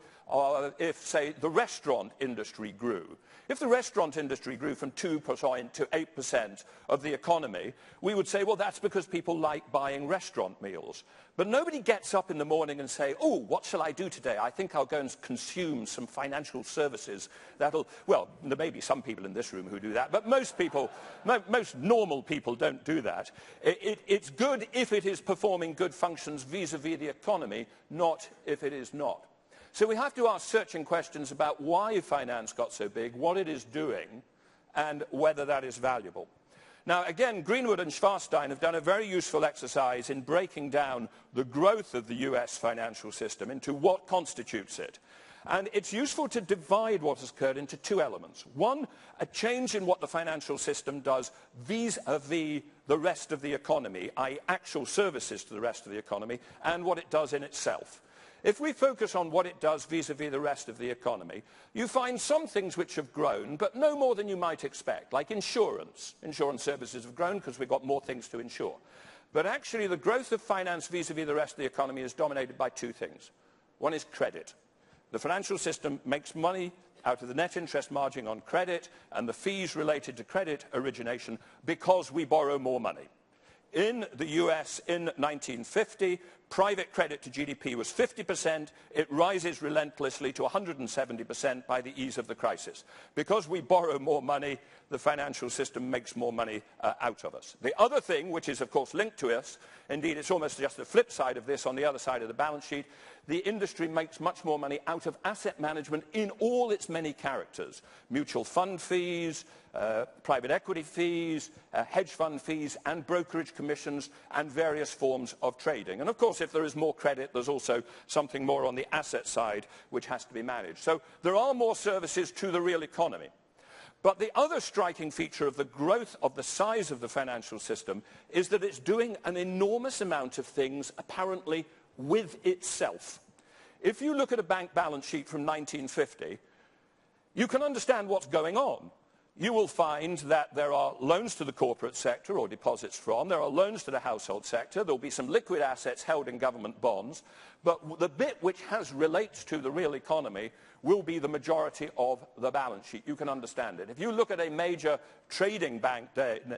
if, say, the restaurant industry grew. If the restaurant industry grew from 2% to 8% of the economy, we would say, well, that's because people like buying restaurant meals. But nobody gets up in the morning and say, oh, what shall I do today? I think I'll go and consume some financial services that'll, well, there may be some people in this room who do that, but most people, most normal people don't do that. It's good if it is performing good functions vis-a-vis the economy, not if it is not. So we have to ask searching questions about why finance got so big, what it is doing, and whether that is valuable. Now, again, Greenwood and Schwarstein have done a very useful exercise in breaking down the growth of the US financial system into what constitutes it. And it's useful to divide what has occurred into two elements. One, a change in what the financial system does vis-a-vis the rest of the economy, i.e. actual services to the rest of the economy, and what it does in itself. If we focus on what it does vis-a-vis the rest of the economy, you find some things which have grown, but no more than you might expect, like insurance. Insurance services have grown because we've got more things to insure. But actually, the growth of finance vis-a-vis the rest of the economy is dominated by two things. One is credit. The financial system makes money out of the net interest margin on credit and the fees related to credit origination because we borrow more money. In the US in 1950, private credit to GDP was 50%. It rises relentlessly to 170% by the ease of the crisis. Because we borrow more money, the financial system makes more money out of us. The other thing, which is of course linked to us, indeed it's almost just the flip side of this on the other side of the balance sheet, the industry makes much more money out of asset management in all its many characters. Mutual fund fees, private equity fees, hedge fund fees, and brokerage commissions, and various forms of trading. And of course, if there is more credit, there's also something more on the asset side which has to be managed. So there are more services to the real economy. But the other striking feature of the growth of the size of the financial system is that it's doing an enormous amount of things, apparently, with itself. If you look at a bank balance sheet from 1950, you can understand what's going on. You will find that there are loans to the corporate sector or deposits from, there are loans to the household sector, there will be some liquid assets held in government bonds, but the bit which relates to the real economy will be the majority of the balance sheet. You can understand it. If you look at a major trading bank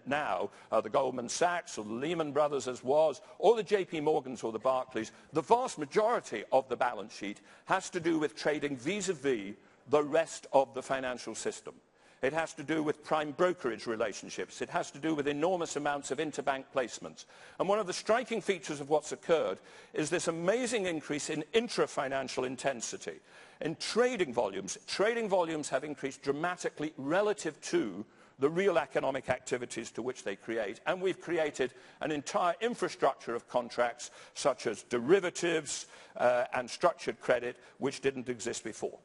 now, the Goldman Sachs or the Lehman Brothers as was, or the JP Morgans or the Barclays, the vast majority of the balance sheet has to do with trading vis-a-vis the rest of the financial system. It has to do with prime brokerage relationships. It has to do with enormous amounts of interbank placements. And one of the striking features of what's occurred is this amazing increase in intra-financial intensity. In trading volumes have increased dramatically relative to the real economic activities to which they create. And we've created an entire infrastructure of contracts such as derivatives and structured credit, which didn't exist before.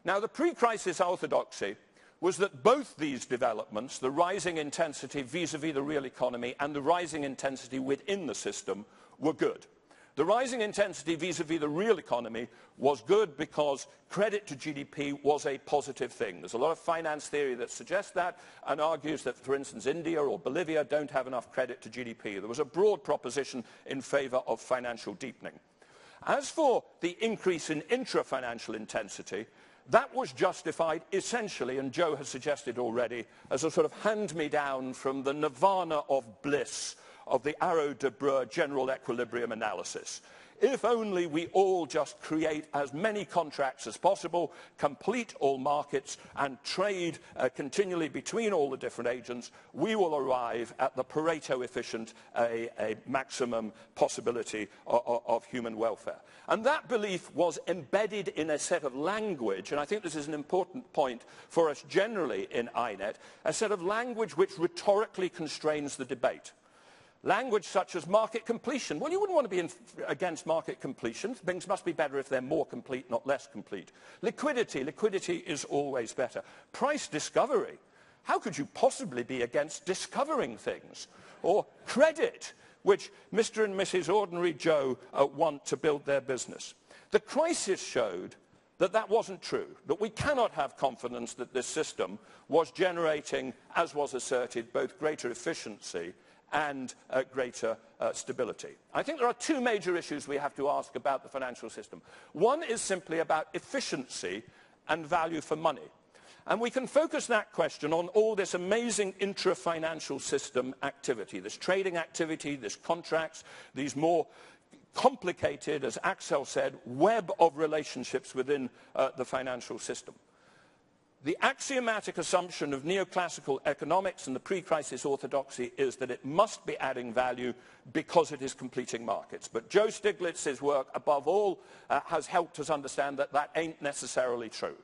Now, the pre-crisis orthodoxy was that both these developments, the rising intensity vis-a-vis the real economy and the rising intensity within the system, were good. The rising intensity vis-a-vis the real economy was good because credit to GDP was a positive thing. There's a lot of finance theory that suggests that and argues that, for instance, India or Bolivia don't have enough credit to GDP. There was a broad proposition in favor of financial deepening. As for the increase in intra-financial intensity, that was justified essentially, and Joe has suggested already, as a sort of hand-me-down from the nirvana of bliss of the Arrow-Debreu general equilibrium analysis. If only we all just create as many contracts as possible, complete all markets, and trade continually between all the different agents, we will arrive at the Pareto efficient, a maximum possibility of human welfare. And that belief was embedded in a set of language, and I think this is an important point for us generally in INET, a set of language which rhetorically constrains the debate. Language such as market completion. Well, you wouldn't want to be against market completion. Things must be better if they're more complete, not less complete. Liquidity. Liquidity is always better. Price discovery. How could you possibly be against discovering things? Or credit, which Mr. and Mrs. Ordinary Joe want to build their business. The crisis showed that that wasn't true, that we cannot have confidence that this system was generating, as was asserted, both greater efficiency and greater stability. I think there are two major issues we have to ask about the financial system. One is simply about efficiency and value for money. And we can focus that question on all this amazing intra-financial system activity, this trading activity, this contracts, these more complicated, as Axel said, web of relationships within the financial system. The axiomatic assumption of neoclassical economics and the pre-crisis orthodoxy is that it must be adding value because it is completing markets. But Joe Stiglitz's work, above all, has helped us understand that that ain't necessarily true.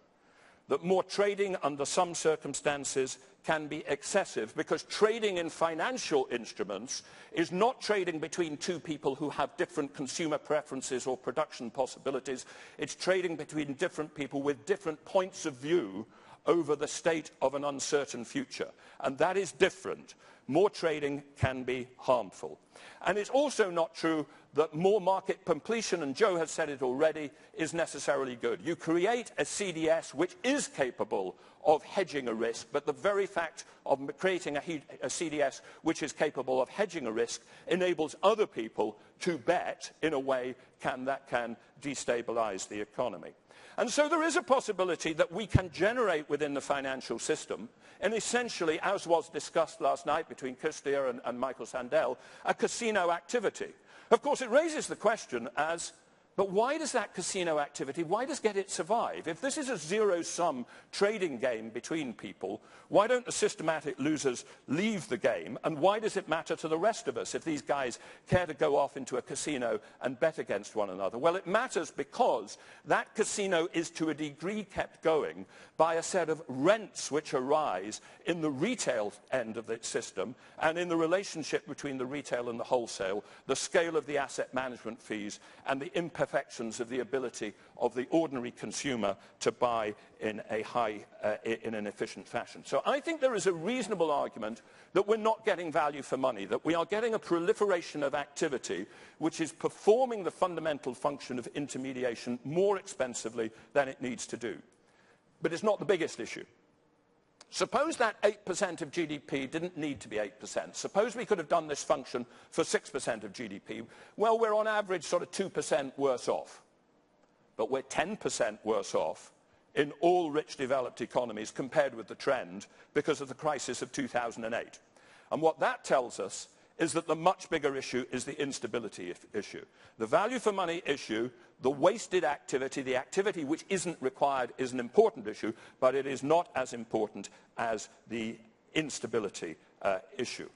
That more trading under some circumstances can be excessive, because trading in financial instruments is not trading between two people who have different consumer preferences or production possibilities. It's trading between different people with different points of view over the state of an uncertain future. And that is different. More trading can be harmful. And it's also not true that more market completion, and Joe has said it already, is necessarily good. You create a CDS which is capable of hedging a risk, but the very fact of creating a CDS which is capable of hedging a risk enables other people to bet in a way that can destabilize the economy. And so there is a possibility that we can generate within the financial system, and essentially, as was discussed last night between Kirstier and Michael Sandel, a casino activity. Of course, it raises the question as, but why does that casino activity, why does it survive? If this is a zero-sum trading game between people, why don't the systematic losers leave the game? And why does it matter to the rest of us if these guys care to go off into a casino and bet against one another? Well, it matters because that casino is to a degree kept going by a set of rents which arise in the retail end of the system and in the relationship between the retail and the wholesale, the scale of the asset management fees and the imperfections of the ability of the ordinary consumer to buy in an efficient fashion. So I think there is a reasonable argument that we're not getting value for money, that we are getting a proliferation of activity which is performing the fundamental function of intermediation more expensively than it needs to do. But it's not the biggest issue. Suppose that 8% of GDP didn't need to be 8%. Suppose we could have done this function for 6% of GDP. Well, we're on average sort of 2% worse off. But we're 10% worse off in all rich developed economies compared with the trend because of the crisis of 2008. And what that tells us is that the much bigger issue is the instability issue. The value for money issue, the wasted activity, the activity which isn't required is an important issue, but it is not as important as the instability issue.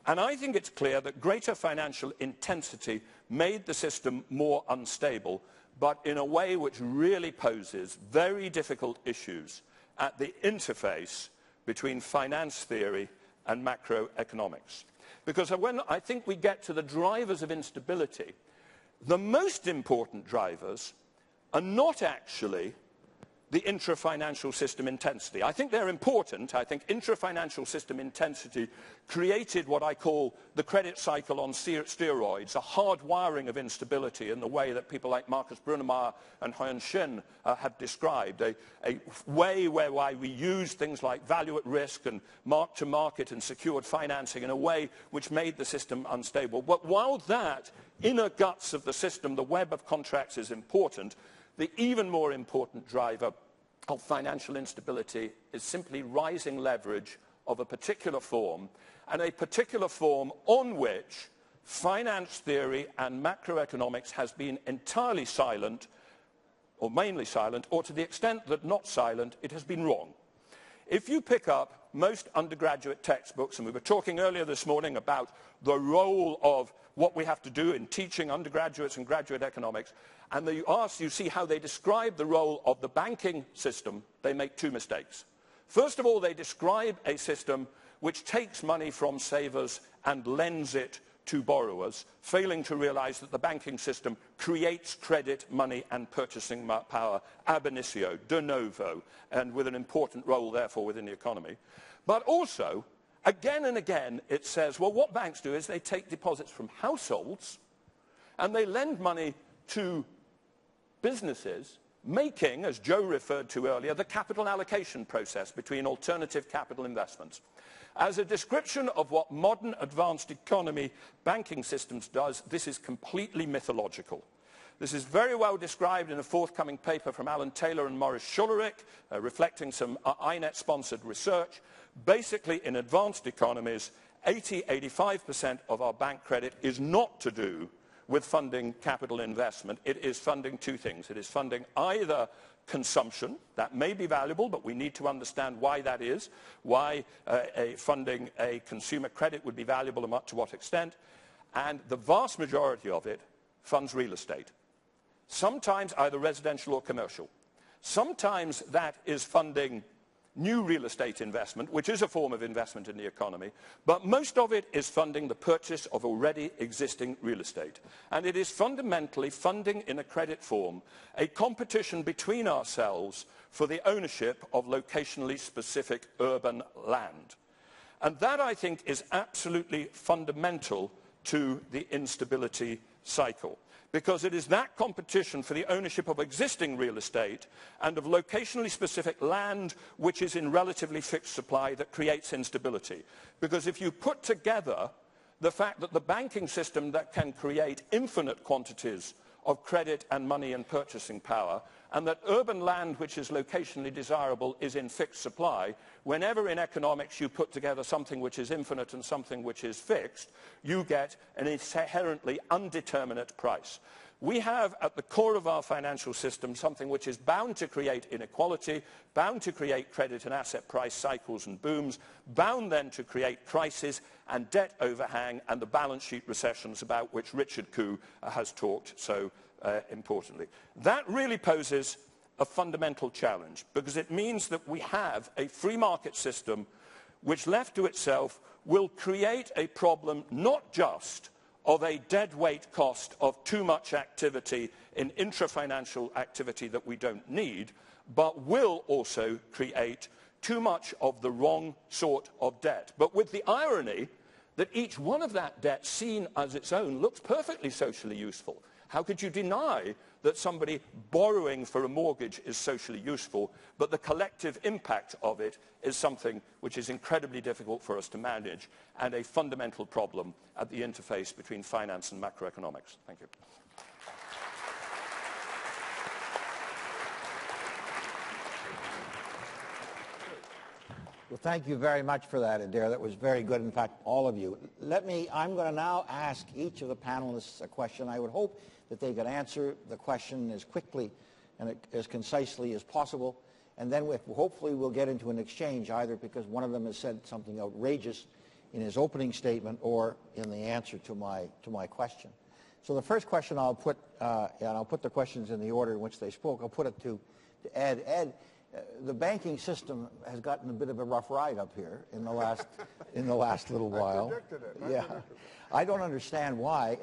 And I think it's clear that greater financial intensity made the system more unstable, but in a way which really poses very difficult issues at the interface between finance theory and macroeconomics. Because when I think we get to the drivers of instability, the most important drivers are not actually the intra-financial system intensity. I think they're important. I think intra-financial system intensity created what I call the credit cycle on steroids, a hard wiring of instability in the way that people like Marcus Brunemeyer and Hyun Shin have described, a way whereby we use things like value at risk and mark-to-market and secured financing in a way which made the system unstable. But while that inner guts of the system, the web of contracts, is important, the even more important driver of financial instability is simply rising leverage of a particular form, and a particular form on which finance theory and macroeconomics has been entirely silent, or mainly silent, or to the extent that not silent, it has been wrong. If you pick up most undergraduate textbooks, and we were talking earlier this morning about the role of what we have to do in teaching undergraduates and graduate economics, and you see how they describe the role of the banking system, they make two mistakes. First of all, they describe a system which takes money from savers and lends it to borrowers, failing to realize that the banking system creates credit, money, and purchasing power ab initio, de novo, and with an important role, therefore, within the economy. But also, again and again, it says, well, what banks do is they take deposits from households and they lend money to businesses, making, as Joe referred to earlier, the capital allocation process between alternative capital investments. As a description of what modern advanced economy banking systems does, this is completely mythological. This is very well described in a forthcoming paper from Alan Taylor and Maurice Schullerich, reflecting some INET-sponsored research. Basically, in advanced economies, 85% of our bank credit is not to do with funding capital investment. It is funding two things. It is funding either consumption, that may be valuable, but we need to understand why that is, why funding a consumer credit would be valuable and to what extent, and the vast majority of it funds real estate. Sometimes either residential or commercial. Sometimes that is funding new real estate investment, which is a form of investment in the economy, but most of it is funding the purchase of already existing real estate. And it is fundamentally funding in a credit form a competition between ourselves for the ownership of locationally specific urban land. And that, I think, is absolutely fundamental to the instability cycle, because it is that competition for the ownership of existing real estate and of locationally specific land which is in relatively fixed supply that creates instability. Because if you put together the fact that the banking system that can create infinite quantities of credit and money and purchasing power, and that urban land which is locationally desirable is in fixed supply, whenever in economics you put together something which is infinite and something which is fixed, you get an inherently undeterminate price. We have at the core of our financial system something which is bound to create inequality, bound to create credit and asset price cycles and booms, bound then to create crisis and debt overhang and the balance sheet recessions about which Richard Koo has talked so importantly. That really poses a fundamental challenge, because it means that we have a free market system which, left to itself, will create a problem not just of a deadweight cost of too much activity in intra-financial activity that we don't need, but will also create too much of the wrong sort of debt. But with the irony that each one of that debt, seen as its own, looks perfectly socially useful. How could you deny that somebody borrowing for a mortgage is socially useful, but the collective impact of it is something which is incredibly difficult for us to manage and a fundamental problem at the interface between finance and macroeconomics? Thank you. Well, thank you very much for that, Adair. That was very good, in fact, all of you. I'm going to now ask each of the panelists a question. I would hope that they could answer the question as quickly and as concisely as possible, and then hopefully we'll get into an exchange, either because one of them has said something outrageous in his opening statement or in the answer to my question. So the first question I'll put, and I'll put the questions in the order in which they spoke. I'll put it to Ed. Ed, the banking system has gotten a bit of a rough ride up here in the last little while. I predicted it. Yeah, I don't understand why.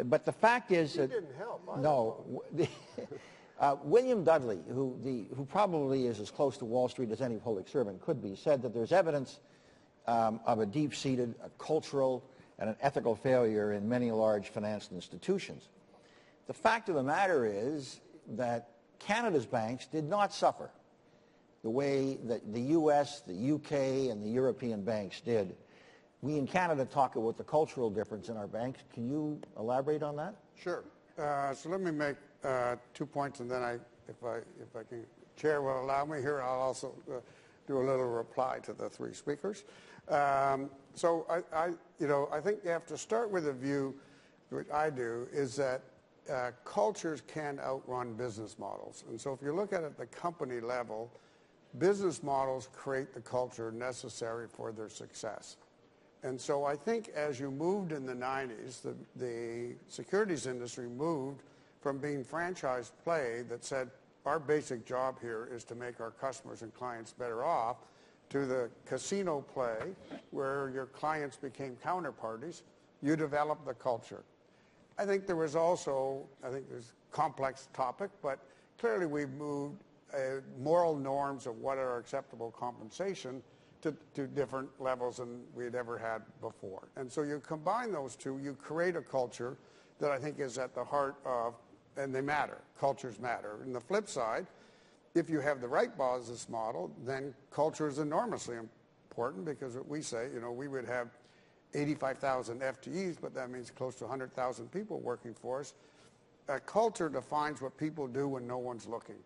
But the fact is that didn't help. No. William Dudley, who probably is as close to Wall Street as any public servant could be, said that there's evidence of a deep-seated cultural and an ethical failure in many large financial institutions. The fact of the matter is that Canada's banks did not suffer the way that the US, the UK, and the European banks did. We in Canada talk about the cultural difference in our banks. Can you elaborate on that? Sure. So let me make 2 points, and then if I can, Chair will allow me here, I'll also do a little reply to the three speakers. So I think you have to start with a view, which I do, is that cultures can outrun business models. And so if you look at it at the company level, business models create the culture necessary for their success. And so I think as you moved in the 90s, the securities industry moved from being franchise play that said our basic job here is to make our customers and clients better off, to the casino play where your clients became counterparties. You develop the culture. I think there was also, there's a complex topic, but clearly we've moved moral norms of what are acceptable compensation to different levels than we'd ever had before. And so you combine those two, you create a culture that I think is at the heart of, and they matter, cultures matter. And the flip side, if you have the right business model, then culture is enormously important. important because what we say, we would have 85,000 FTEs, but that means close to 100,000 people working for us. A culture defines what people do when no one's looking.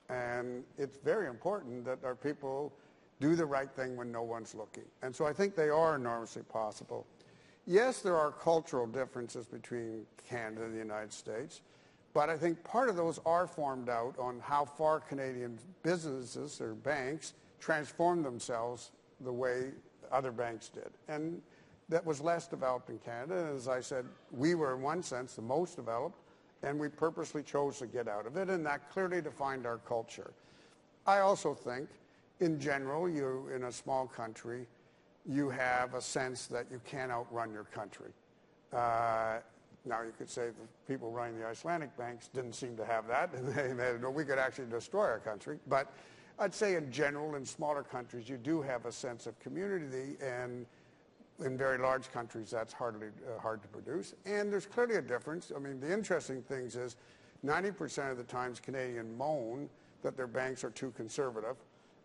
And it's very important that our people do the right thing when no one's looking. And so I think they are enormously possible. Yes, there are cultural differences between Canada and the United States, but I think part of those are formed out on how far Canadian businesses or banks transformed themselves the way other banks did. And that was less developed in Canada. And as I said, we were in one sense the most developed, and we purposely chose to get out of it, and that clearly defined our culture. I also think, in general, you in a small country, you have a sense that you can't outrun your country. Now, you could say the people running the Icelandic banks didn't seem to have that, and they know we could actually destroy our country. But I'd say in general, in smaller countries, you do have a sense of community, and in very large countries, that's hard to produce. And there's clearly a difference. I mean, the interesting thing is 90% of the times Canadians moan that their banks are too conservative,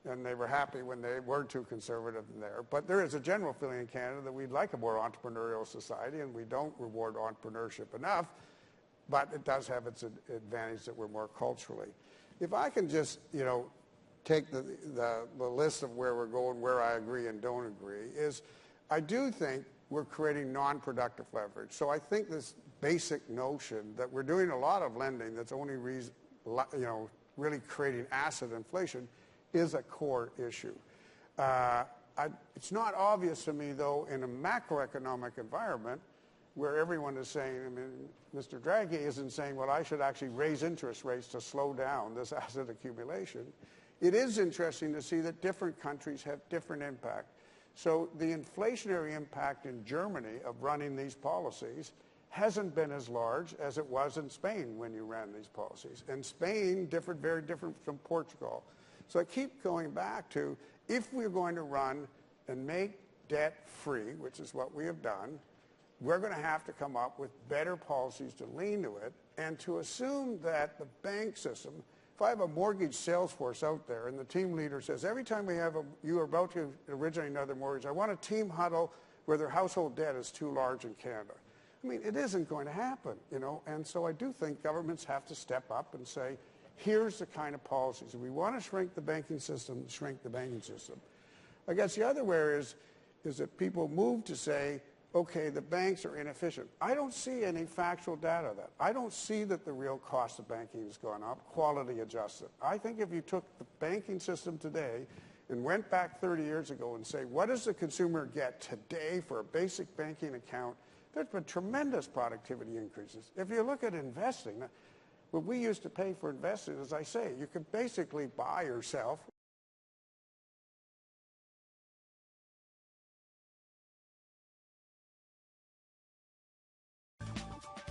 and they were happy when they were too conservative there. But there is a general feeling in Canada that we'd like a more entrepreneurial society, and we don't reward entrepreneurship enough, but it does have its advantage that we're more culturally. If I can just, take the list of where we're going, where I agree and don't agree, is I do think we're creating non-productive leverage. So I think this basic notion that we're doing a lot of lending that's only really creating asset inflation is a core issue. It's not obvious to me, though, in a macroeconomic environment where everyone is saying, Mr. Draghi isn't saying, well, I should actually raise interest rates to slow down this asset accumulation. It is interesting to see that different countries have different impact. So the inflationary impact in Germany of running these policies hasn't been as large as it was in Spain when you ran these policies. And Spain differed very different from Portugal. So I keep going back to, if we're going to run and make debt free, which is what we have done, we're going to have to come up with better policies to lean to it and to assume that the bank system, if I have a mortgage sales force out there and the team leader says, every time you are about to originate another mortgage, I want a team huddle where their household debt is too large in Canada. It isn't going to happen, and so I do think governments have to step up and say, here's the kind of policies. If we want to shrink the banking system, shrink the banking system. I guess the other way is that people move to say, okay, the banks are inefficient. I don't see any factual data of that. I don't see that the real cost of banking has gone up, quality adjusted. I think if you took the banking system today and went back 30 years ago and say, what does the consumer get today for a basic banking account, there's been tremendous productivity increases. If you look at investing, what we used to pay for investing, as I say, you could basically buy yourself